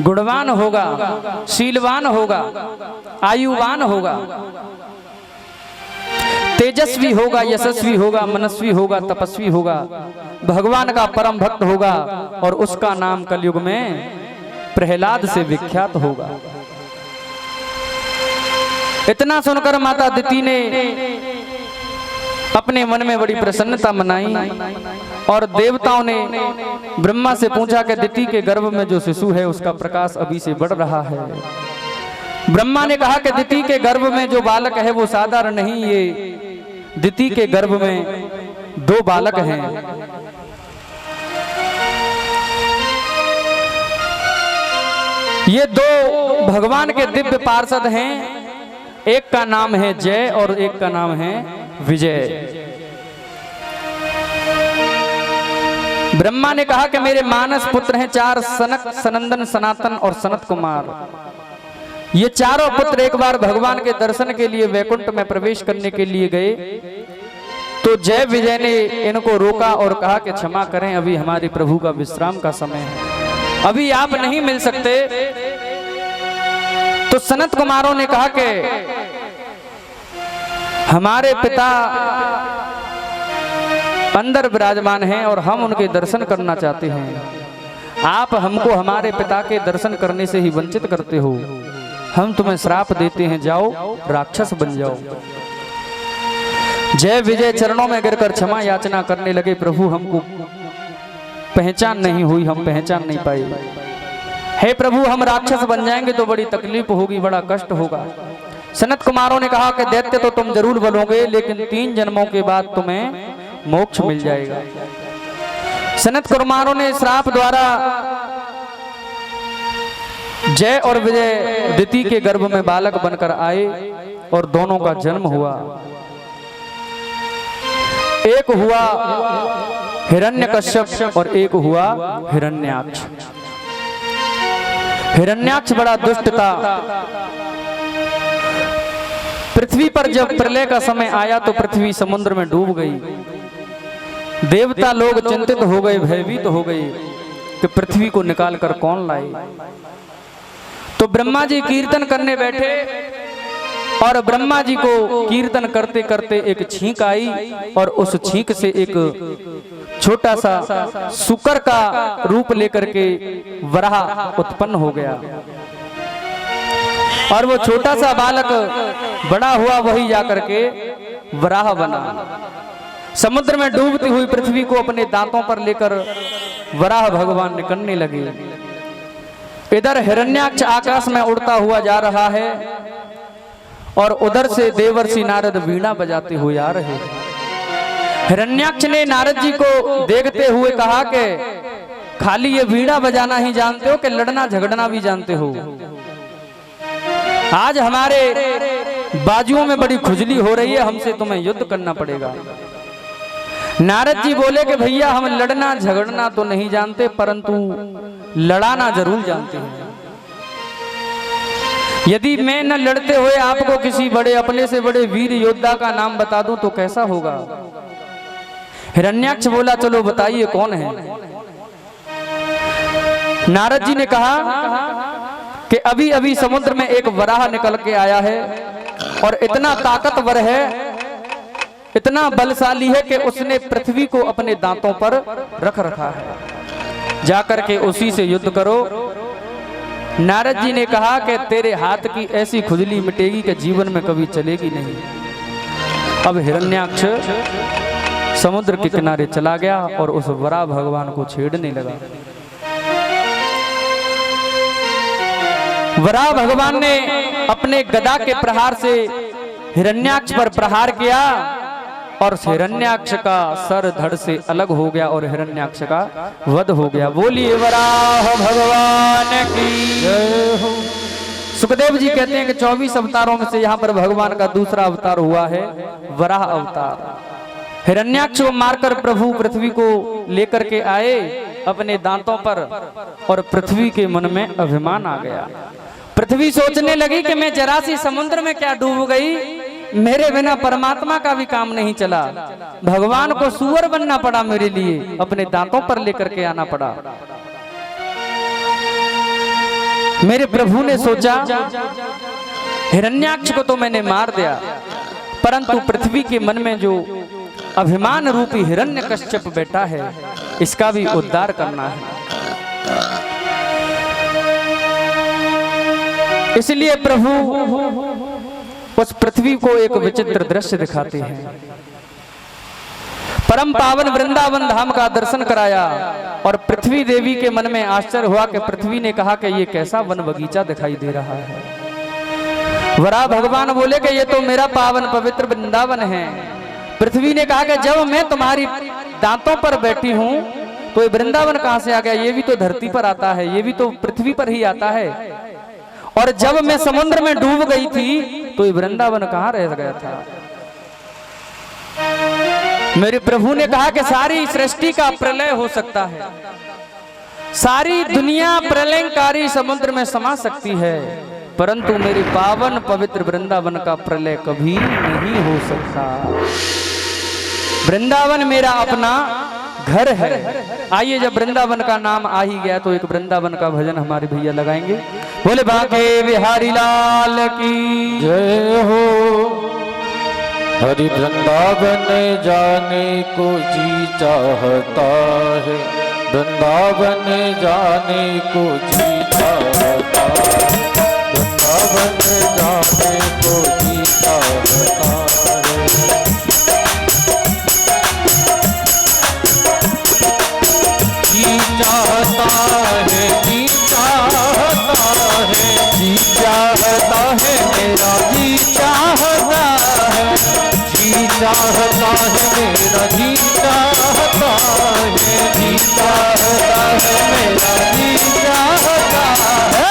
गुणवान होगा, शीलवान होगा, आयुवान होगा, तेजस्वी होगा, यशस्वी होगा, मनस्वी होगा, तपस्वी होगा, भगवान का परम भक्त होगा और उसका नाम कलयुग में प्रहलाद से विख्यात होगा। इतना सुनकर माता दिति ने अपने मन में बड़ी प्रसन्नता मनाई और देवताओं ने ब्रह्मा से पूछा कि दिति के गर्भ में जो शिशु है उसका प्रकाश अभी से बढ़ रहा है, ब्रह्मा ने कहा कि दिति के गर्भ में जो बालक है वो साधारण नहीं, ये दिति के गर्भ में 2 बालक हैं। ये 2 भगवान के दिव्य पार्षद हैं, एक का नाम है जय और एक का नाम है विजय। ब्रह्मा ने कहा कि मेरे मानस पुत्र हैं 4, सनक, सनंदन, सनातन और सनत कुमार। ये चारों पुत्र एक बार भगवान के दर्शन के लिए वैकुंठ में प्रवेश करने के लिए गए, तो जय विजय ने इनको रोका और कहा कि क्षमा करें, अभी हमारे प्रभु का विश्राम का समय है, अभी आप नहीं मिल सकते। तो सनत कुमारों ने कहा कि हमारे पिता अंदर विराजमान हैं और हम उनके दर्शन करना चाहते हैं, आप हमको हमारे पिता के दर्शन करने से ही वंचित करते हो, हम तुम्हें श्राप देते हैं, जाओ राक्षस बन जाओ। जय विजय चरणों में गिरकर क्षमा याचना करने लगे, प्रभु हमको पहचान नहीं हुई, हम पहचान नहीं पाए, हे प्रभु हम राक्षस बन जाएंगे तो बड़ी तकलीफ होगी, बड़ा कष्ट होगा। सनत कुमारों ने कहा कि दैत्य तो तुम जरूर बनोगे, लेकिन 3 जन्मों के बाद तुम्हें मोक्ष मिल जाएगा। सनत कुमारों ने श्राप द्वारा जय और विजय दिति के गर्भ में बालक बनकर आए और दोनों का जन्म हुआ। एक हुआ हिरण्यकश्यप और एक हुआ हिरण्याक्ष। हिरण्याक्ष बड़ा दुष्ट था। पृथ्वी पर जब प्रलय का समय आया तो पृथ्वी समुद्र में डूब गई। देवता लोग चिंतित हो गए, भयभीत हो गए कि पृथ्वी को निकाल कर कौन लाए। तो ब्रह्मा जी कीर्तन करने बैठे और ब्रह्मा जी को कीर्तन करते करते एक छींक आई और उस छींक से एक छोटा सा सुकर का रूप लेकर के वराह उत्पन्न हो गया और वो छोटा सा बालक बड़ा हुआ, वही जाकर के वराह बना। समुद्र में डूबती हुई पृथ्वी को अपने दांतों पर लेकर वराह भगवान निकलने लगे। इधर हिरण्याक्ष आकाश में उड़ता हुआ जा रहा है और उधर से देवर्षि नारद वीणा बजाते हुए आ रहे। हिरण्याक्ष ने नारद जी को देखते हुए कहा कि खाली ये वीणा बजाना ही जानते हो कि लड़ना झगड़ना भी जानते हो? आज हमारे बाजुओं में बड़ी खुजली हो रही है, हमसे तुम्हें युद्ध करना पड़ेगा। नारद जी बोले कि भैया हम लड़ना झगड़ना तो नहीं जानते, परंतु लड़ाना जरूर जानते हैं। यदि मैं न लड़ते हुए आपको किसी बड़े अपने से बड़े वीर योद्धा का नाम बता दूं तो कैसा होगा? हिरण्याक्ष बोला चलो बताइए कौन है। नारद जी ने कहा कि अभी अभी समुद्र में एक वराह निकल के आया है और इतना ताकतवर है, इतना बलशाली है कि उसने पृथ्वी को अपने दांतों पर रख रखा है, जाकर के उसी से युद्ध करो। नारद जी ने कहा कि तेरे हाथ की ऐसी खुजली मिटेगी कि जीवन में कभी चलेगी नहीं। अब हिरण्याक्ष समुद्र के किनारे चला गया और उस वराह भगवान को छेड़ने लगा। वराह भगवान ने अपने गदा के प्रहार से हिरण्याक्ष पर प्रहार किया और हिरण्याक्ष का सर धड़ से अलग हो गया और हिरण्याक्ष का वध हो गया। बोलिए वराह भगवान की जय हो। सुखदेव जी कहते हैं कि 24 अवतारों में से यहाँ पर भगवान का दूसरा अवतार हुआ है वराह अवतार। हिरण्याक्ष को मारकर प्रभु पृथ्वी को लेकर के आए अपने दांतों पर और पृथ्वी के मन में अभिमान आ गया। पृथ्वी सोचने लगी कि मैं जरा सी समुद्र में क्या डूब गई, मेरे बिना परमात्मा का भी काम नहीं चला, भगवान को सुअर बनना पड़ा, मेरे लिए अपने दांतों पर लेकर के आना पड़ा। मेरे प्रभु ने सोचा हिरण्याक्ष को तो मैंने मार दिया, परंतु पृथ्वी के मन में जो अभिमान रूपी हिरण्यकश्यप बैठा है, इसका भी उद्धार करना है। इसलिए प्रभु उस पृथ्वी को एक विचित्र दृश्य दिखाते हैं। परम पावन वृंदावन धाम का दर्शन कराया और पृथ्वी देवी के मन में आश्चर्य हुआ कि पृथ्वी ने कहा कि ये कैसा वन बगीचा दिखाई दे रहा है। वरा भगवान बोले कि ये तो मेरा पावन पवित्र वृंदावन है। पृथ्वी ने कहा कि जब मैं तुम्हारी दांतों पर बैठी हूं तो ये वृंदावन कहां से आ गया? ये भी तो धरती पर आता है, ये भी तो पृथ्वी पर ही आता है। और जब मैं समुद्र में डूब गई थी तो ये वृंदावन कहां रह गया था? मेरे प्रभु ने कहा कि सारी सृष्टि का प्रलय हो सकता है, सारी दुनिया प्रलयकारी समुद्र में समा सकती है, परंतु मेरे पावन पवित्र वृंदावन का प्रलय कभी नहीं हो सकता। वृंदावन मेरा अपना घर है। आइए, जब वृंदावन का नाम आ ही गया तो एक वृंदावन का भजन हमारे भैया लगाएंगे। बोले बांके बिहारी लाल की जय हो। हरि वृंदावन जाने को जी चाहता है, वृंदावन जाने को जी चाहता है, वृंदावन जाने को जी चाहता है। जी चाहता है, जी चाहता है, जी चाहता है मेरा जी चाहता है, जी चाहता है मेरा जी चाहता है, जी चाहता है मेरा जी चाहता है।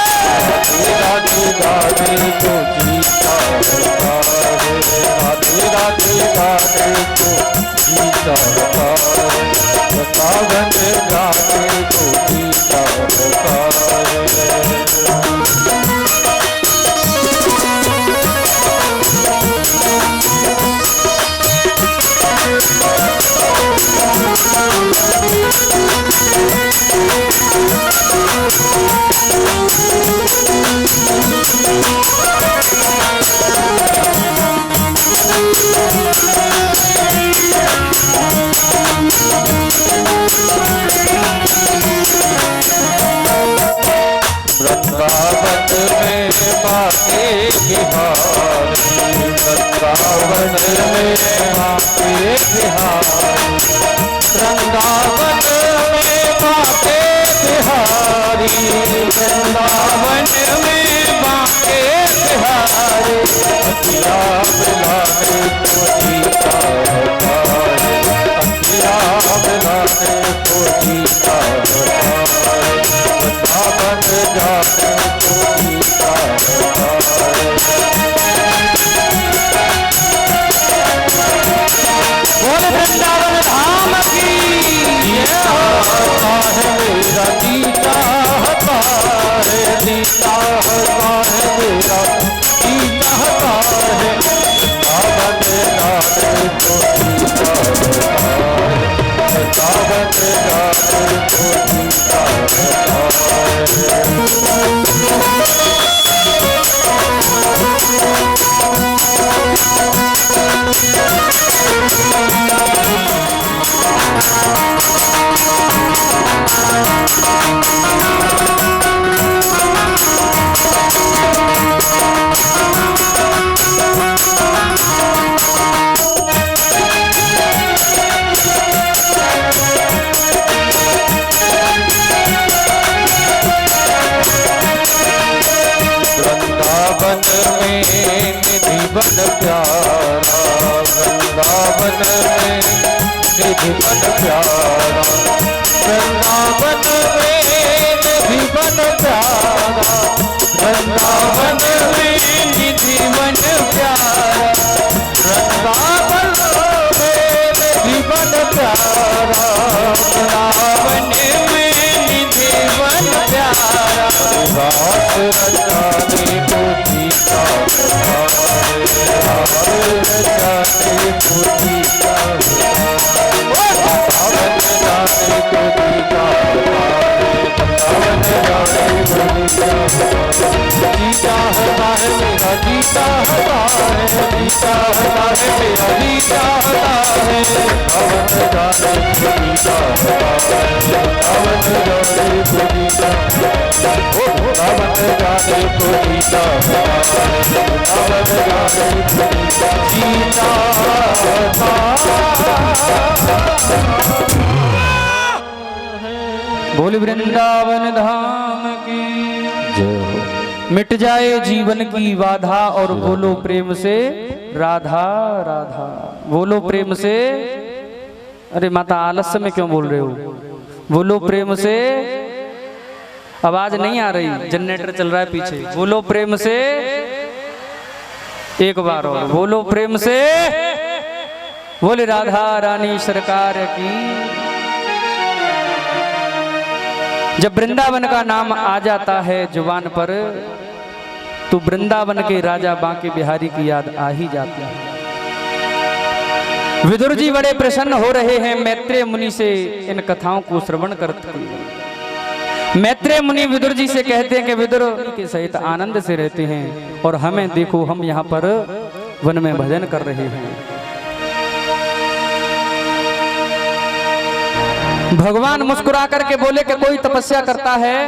राधे राधे को जी चाहता है, राधे राधे राधे को जी चाहता है, वृंदावन जाने को जी चाहता है। वृंदावन में बाके बिहारी, वृंदावन में बाके बिहारी, वृंदावन में बाके बिहारी, वृंदावन में बाके बिहारी। अखिया मिलाने को जी चाहता है, अखिया मिलाने को जी चाहता है, वृंदावन जाने को जी चाहता है। बोल वृंदावन धाम की जय हो। मेरा जी चाहता है, जी चाहता है मेरा जी चाहता है, वृंदावन जाने को जी चाहता है, वृंदावन जाने को जी चाहता है। वृंदावन में निधि बन प्यारा, वृंदावन में निधि बन प्यारा, वृंदावन में निधि बन प्यारा, वृंदावन में निधि बन प्यारा, वृंदावन में निधि बन प्यारा, वृंदावन में निधि बन प्यारा। रास रचाने को जी चाहता है, रास रचाने को जी चाहता है, वृंदावन जाने को जी चाहता है, वृंदावन जाने को जी चाहता है। जी चाहता है मेरा जी चाहता है, जी चाहता है मेरा जी चाहता है, वृंदावन जाने को जी चाहता है, वृंदावन जाने को जी चाहता है, वृंदावन जाने को जी चाहता है, वृंदावन जाने को जी चाहता है। बोल वृंदावन धाम की जय हो। मिट जाए जीवन की बाधा और बोलो प्रेम से राधा राधा। बोलो प्रेम से, अरे माता आलस्य में क्यों बोल रहे हो? बोलो प्रेम से, आवाज नहीं आ रही, जनरेटर चल रहा है पीछे। बोलो प्रेम से, एक बार और बोलो प्रेम से। बोले राधा रानी सरकार की। जब वृंदावन का नाम आ जाता है जुबान पर, तो वृंदावन के राजा बांके बिहारी की याद आ ही जाती है। विदुर जी बड़े प्रसन्न हो रहे हैं मैत्रेय मुनि से इन कथाओं को श्रवण करते हुए। मैत्रेय मुनि विदुर जी से कहते हैं कि विदुर के सहित आनंद से रहते हैं और हमें देखो, हम यहाँ पर वन में भजन कर रहे हैं। भगवान मुस्कुरा करके बोले कि कोई तपस्या करता है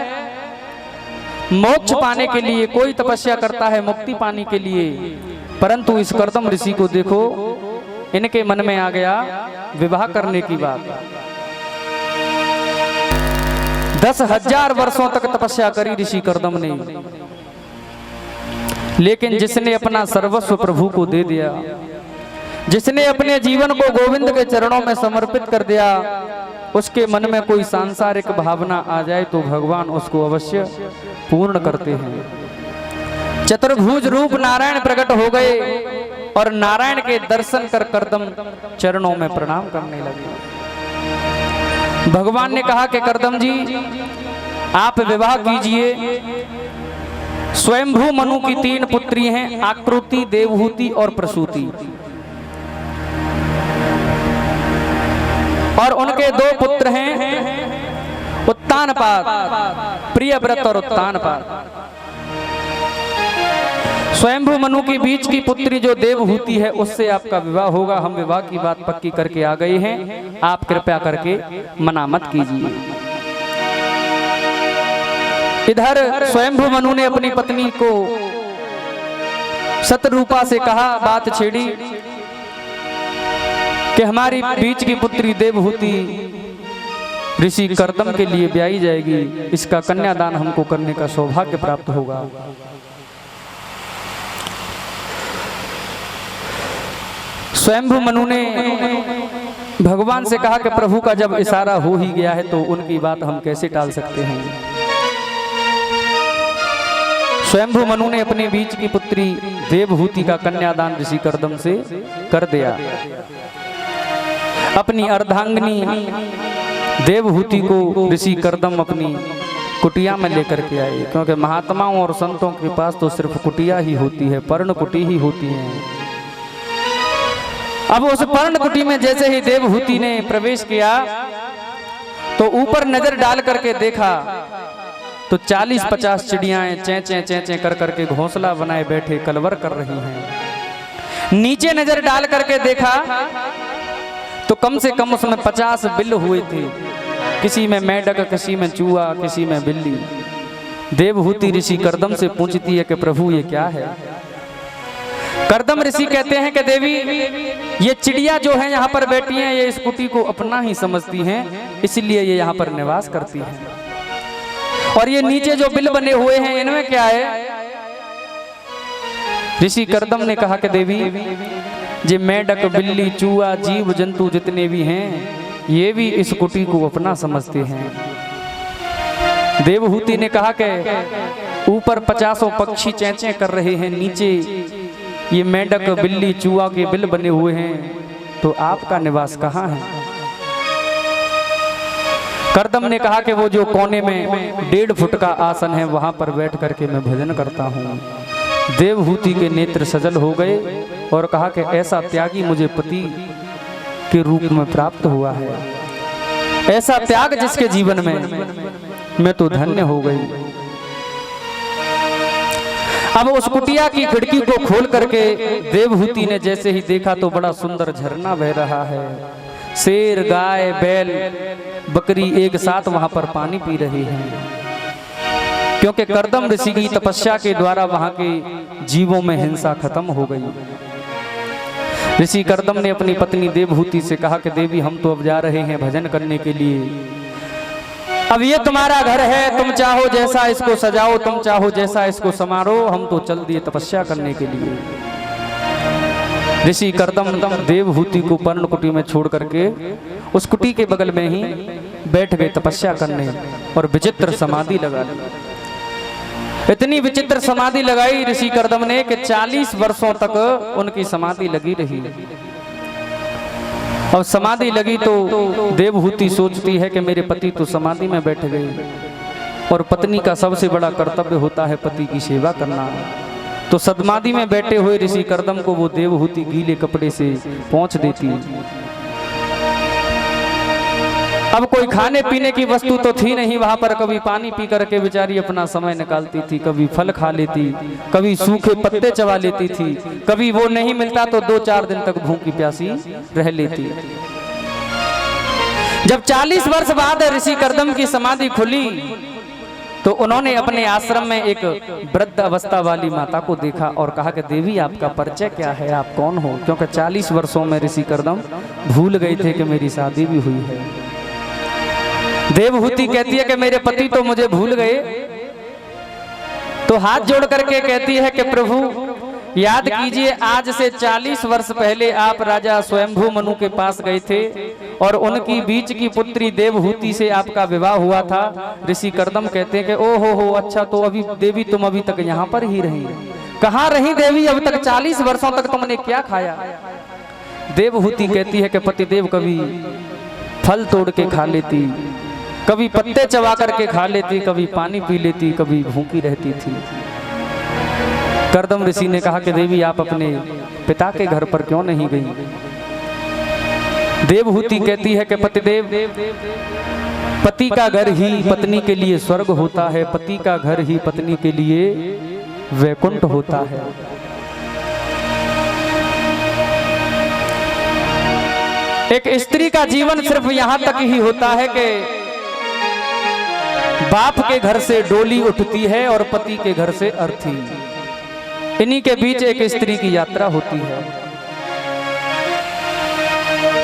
मोक्ष पाने के लिए, कोई तपस्या करता है मुक्ति पाने के लिए, परंतु इस कर्दम ऋषि को देखो, इनके मन में आ गया विवाह करने की बात। 10,000 वर्षों तक तपस्या करी ऋषि कर्दम ने, लेकिन जिसने अपना सर्वस्व प्रभु को दे दिया, जिसने अपने जीवन को गोविंद के चरणों में समर्पित कर दिया, उसके मन में कोई सांसारिक भावना आ जाए तो भगवान उसको अवश्य पूर्ण करते हैं। चतुर्भुज रूप नारायण प्रकट हो गए और नारायण के दर्शन कर कर्दम चरणों में प्रणाम करने लगे। भगवान ने कहा कि कर्दम जी, आप विवाह कीजिए। स्वयंभू मनु की 3 पुत्री हैं, आकृति, देवहूति और प्रसूति, और उनके 2 पुत्र हैं, उत्तानपाद, प्रियव्रत और उत्तानपाद। स्वयंभू मनु की बीच की पुत्री जो देवहूति है, उससे आपका विवाह होगा। हम विवाह की बात पक्की करके आ गए हैं, आप कृपया करके मना मत कीजिए। इधर स्वयंभू मनु ने अपनी पत्नी को शतरूपा से कहा, बात छेड़ी कि हमारी बीच की पुत्री देवहूति ऋषि कर्दम के लिए ब्याही जाएगी, इसका कन्यादान हमको करने का सौभाग्य प्राप्त होगा। स्वयंभू मनु ने भगवान से कहा कि प्रभु का जब इशारा हो ही गया है तो उनकी बात हम कैसे टाल सकते हैं। स्वयंभू मनु ने अपने बीच की पुत्री देवहूति का कन्यादान ऋषि कर्दम से कर दिया। अपनी अर्धांगिनी देवहूति को ऋषि कर्दम अपनी कुटिया में लेकर के आए, क्योंकि महात्माओं और संतों के पास तो सिर्फ कुटिया ही होती है, पर्ण कुटी ही होती है। अब उस पर्ण कुटी में जैसे ही देवहूति ने प्रवेश किया तो ऊपर नजर डाल करके देखा तो 40-50 चिड़ियाएं चें चें चें चें कर करके घोंसला बनाए बैठे कलवर कर रही हैं। नीचे नजर डाल करके देखा तो कम से कम उसमें 50 बिल्ल हुए थे, किसी में मेंढक, किसी में चूहा, किसी में बिल्ली। देवहूति ऋषि कर्दम से पूछती है कि प्रभु ये क्या है। कर्दम ऋषि कहते हैं कि देवी, ये चिड़िया जो है यहाँ पर बैठी हैं, ये इस कुटी को अपना ही समझती हैं, इसलिए ये यहाँ पर निवास करती हैं। और ये नीचे जो बिल बने हुए हैं, इनमें क्या है? ऋषि कर्दम ने कहा कि देवी, ये मेंढक, बिल्ली, चूहा, जीव जंतु जितने भी हैं, ये भी इस कुटी को अपना समझते हैं। देवहूति ने कहा कि ऊपर 50 पक्षी चेंचे कर रहे हैं, नीचे ये मेंढक, बिल्ली, चूहा के बिल बने हुए हैं, तो आपका निवास कहाँ है? कर्दम ने कहा कि वो जो कोने में 1.5 फुट का आसन है, वहां पर बैठ करके मैं भजन करता हूँ। देवहूति के नेत्र सजल हो गए और कहा कि ऐसा त्यागी मुझे पति के रूप में प्राप्त हुआ है, ऐसा त्याग जिसके जीवन में मैं तो धन्य हो गई। अब उस कुटिया की खिड़की को खोल करके देवहूति ने जैसे ही देखा तो बड़ा सुंदर झरना बह रहा है। शेर, गाय, बैल, बकरी एक साथ वहां पर पानी पी रही हैं, क्योंकि कर्दम ऋषि की तपस्या के द्वारा वहां के जीवों में हिंसा खत्म हो गई। ऋषि कर्दम ने अपनी पत्नी देवहूति से कहा कि देवी, हम तो अब जा रहे हैं भजन करने के लिए, अब ये तुम्हारा घर है, तुम चाहो जैसा इसको सजाओ, तुम चाहो जैसा इसको समारो, हम तो चल दिए तपस्या करने के लिए। ऋषि कर्दम देवहूति को पर्णकुटी में छोड़ करके उस कुटी के बगल में ही बैठ गए तपस्या करने और विचित्र समाधि लगा ली। इतनी विचित्र समाधि लगाई ऋषि कर्दम ने कि 40 वर्षों तक उनकी समाधि लगी रही। अब समाधि लगी तो देवहूति सोचती है कि मेरे पति तो समाधि में बैठ गए और पत्नी का सबसे बड़ा कर्तव्य होता है पति की सेवा करना। तो समाधि में बैठे हुए ऋषि कर्दम को वो देवहूति गीले कपड़े से पोंछ देती। अब कोई खाने पीने की वस्तु तो थी नहीं वहां पर, कभी पानी पी करके बेचारी अपना समय निकालती थी, कभी फल खा लेती, कभी सूखे पत्ते चबा लेती थी, कभी वो नहीं मिलता तो 2-4 दिन तक भूखी प्यासी रह लेती। जब 40 वर्ष बाद ऋषि कर्दम की समाधि खुली तो उन्होंने अपने आश्रम में एक वृद्ध अवस्था वाली माता को देखा और कहा कि देवी आपका परिचय क्या है, आप कौन हो? क्योंकि 40 वर्षों में ऋषि कर्दम भूल गए थे कि मेरी शादी भी हुई है। देवहूति कहती है कि मेरे पति तो मुझे भूल गए, तो हाथ जोड़ करके कहती है कि प्रभु याद कीजिए, आज से 40 वर्ष पहले आप राजा स्वयंभू मनु के पास गए थे और उनकी बीच की पुत्री देवहूति से आपका विवाह हुआ था। ऋषि कर्दम कहते हैं कि ओ हो अच्छा, तो अभी देवी तुम अभी तक यहाँ पर ही रही? कहाँ रही देवी? अब तक 40 वर्षों तक तुमने क्या खाया? देवहूति कहती है कि पतिदेव कभी फल तोड़ के खा लेती, कभी पत्ते चबा करके खा लेती, कभी पानी पी लेती, कभी भूखी रहती थी। कर्दम ऋषि ने कहा कि देवी आप अपने पिता के घर पर क्यों नहीं गई? देवहूति कहती है कि पतिदेव, पति का घर ही पत्नी के लिए स्वर्ग होता है, पति का घर ही पत्नी के लिए वैकुंठ होता है। एक स्त्री का जीवन सिर्फ यहाँ तक ही होता है कि बाप के घर से डोली उठती है और पति के घर से अर्थी, इन्हीं के बीच एक स्त्री की यात्रा होती है।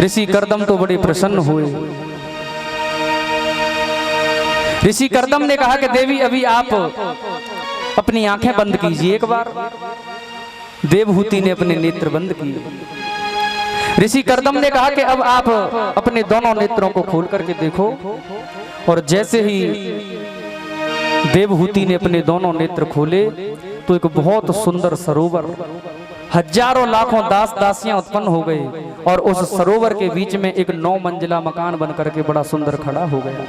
ऋषि कर्दम तो बड़े प्रसन्न हुए। ऋषि कर्दम ने कहा कि देवी अभी आप अपनी आंखें बंद कीजिए एक बार। देवहूति ने अपने नेत्र बंद किए। ऋषि कर्दम ने कहा कि अब आप अपने दोनों नेत्रों को खोल करके देखो। और जैसे ही देवहूति ने अपने दोनों नेत्र खोले तो एक बहुत सुंदर सरोवर, हजारों लाखों दास दासियां उत्पन्न हो गए और उस सरोवर के बीच में एक 9 मंजिला मकान बनकर के बड़ा सुंदर खड़ा हो गया।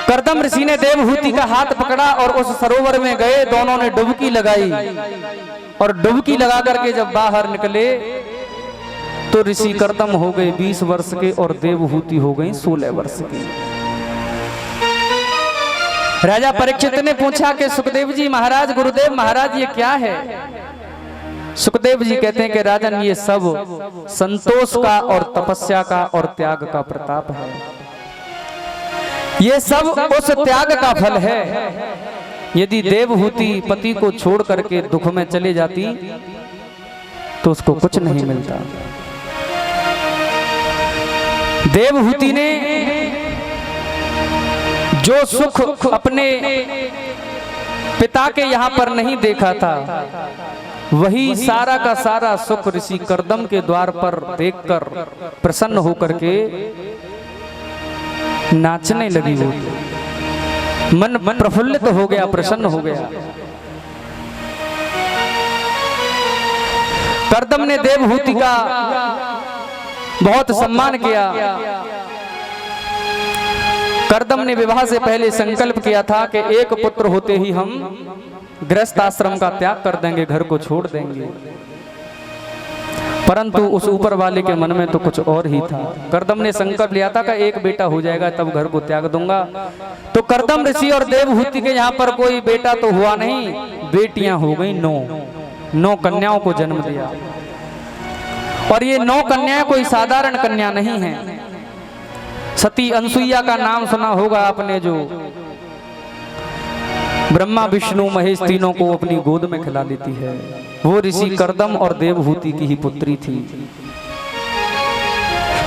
कर्दम ऋषि ने देवहूति का हाथ पकड़ा और उस सरोवर में गए, दोनों ने डुबकी लगाई और डुबकी लगा करके जब बाहर निकले तो ऋषि कर्दम हो गए 20 वर्ष के और देवहूति हो गई 16 वर्ष की। राजा परीक्षित ने पूछा कि सुखदेव जी महाराज, गुरुदेव महाराज ये क्या है? सुखदेव जी कहते हैं कि राजन ये सब संतोष का और तपस्या का और त्याग का प्रताप है। ये सब उस त्याग का फल है। यदि देवहूति पति को छोड़ करके दुख में चले जाती तो उसको कुछ नहीं मिलता। देवहूति ने जो सुख अपने पिता के यहाँ पर नहीं देखा था, वही सारा का सारा सुख ऋषि कर्दम के द्वार पर देखकर प्रसन्न होकर के नाचने लगी। वो मन प्रफुल्लित हो गया, प्रसन्न हो गया। कर्दम ने देवहूति का बहुत सम्मान किया। कर्दम ने विवाह से पहले संकल्प किया था कि एक पुत्र होते ही हम गृहस्थ आश्रम का त्याग कर देंगे, घर को छोड़ देंगे। परंतु उस ऊपर वाले के मन में तो कुछ और ही था। कर्दम ने संकल्प लिया था कि एक बेटा हो जाएगा तब घर को त्याग दूंगा। तो कर्दम ऋषि और देवहूति के यहाँ पर कोई बेटा तो हुआ नहीं, बेटियां हो गई 9 कन्याओं को जन्म दिया। और ये 9 कन्याएं कोई साधारण कन्या नहीं है। सती अनसुईया का नाम सुना होगा आपने, जो ब्रह्मा विष्णु महेश तीनों को अपनी गोद में खिला लेती है, वो ऋषि कर्दम और देवहूति की ही पुत्री थी।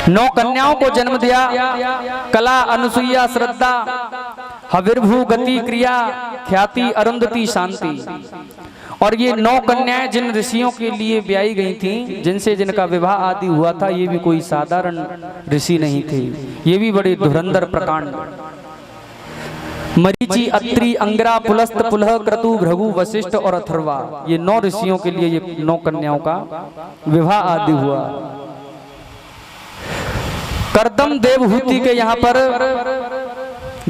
9 कन्याओं को जन्म दिया। कला, अनुसुईया, श्रद्धा, हविर्भू, गति, क्रिया, ख्याति, अरुंधति, शांति। और ये 9 कन्याएं जिन ऋषियों के लिए ब्याई गई थीं, जिनसे जिनका विवाह आदि हुआ था, ये भी कोई साधारण ऋषि नहीं थे, ये भी बड़े धुरंधर प्रकांड। मरीचि, अत्रि, अंगिरा, पुलस्त, पुलह, क्रतु, भृगु, वशिष्ठ और अथर्वा, ये 9 ऋषियों के लिए ये 9 कन्याओं का विवाह आदि हुआ। कर्दम देवहूति के यहाँ पर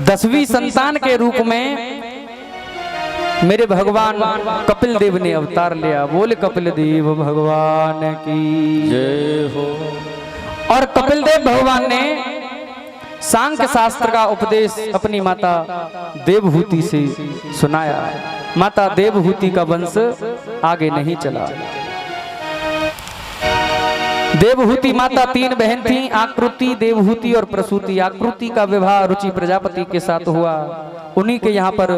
10वीं संतान के रूप में मेरे भगवान कपिल देव ने अवतार लिया। बोले कपिल देव भगवान की जय हो। और कपिल देव भगवान ने सांख्य शास्त्र का उपदेश अपनी माता देवहूति से सुनाया। माता देवहूति का वंश आगे नहीं चला। देवहूति माता 3 बहन थीं, आकृति, देवहूति और प्रसूति। आकृति का विवाह रुचि प्रजापति के साथ हुआ। उन्हीं के यहाँ पर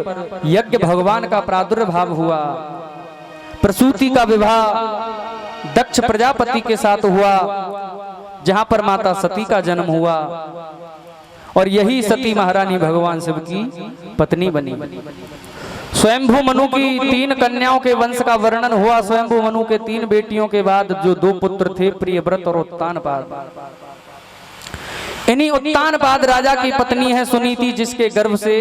यज्ञ भगवान का प्रादुर्भाव हुआ। प्रसूति का विवाह दक्ष प्रजापति के साथ हुआ, जहाँ पर माता सती का जन्म हुआ। और यही सती महारानी भगवान शिव की पत्नी बनी। स्वयंभू मनु की 3 कन्याओं के वंश का वर्णन हुआ। स्वयंभू मनु के 3 बेटियों के बाद जो 2 पुत्र थे, प्रियव्रत और उत्तानपाद। इन्हीं उत्तानपाद राजा की पत्नी है सुनीति, जिसके गर्भ से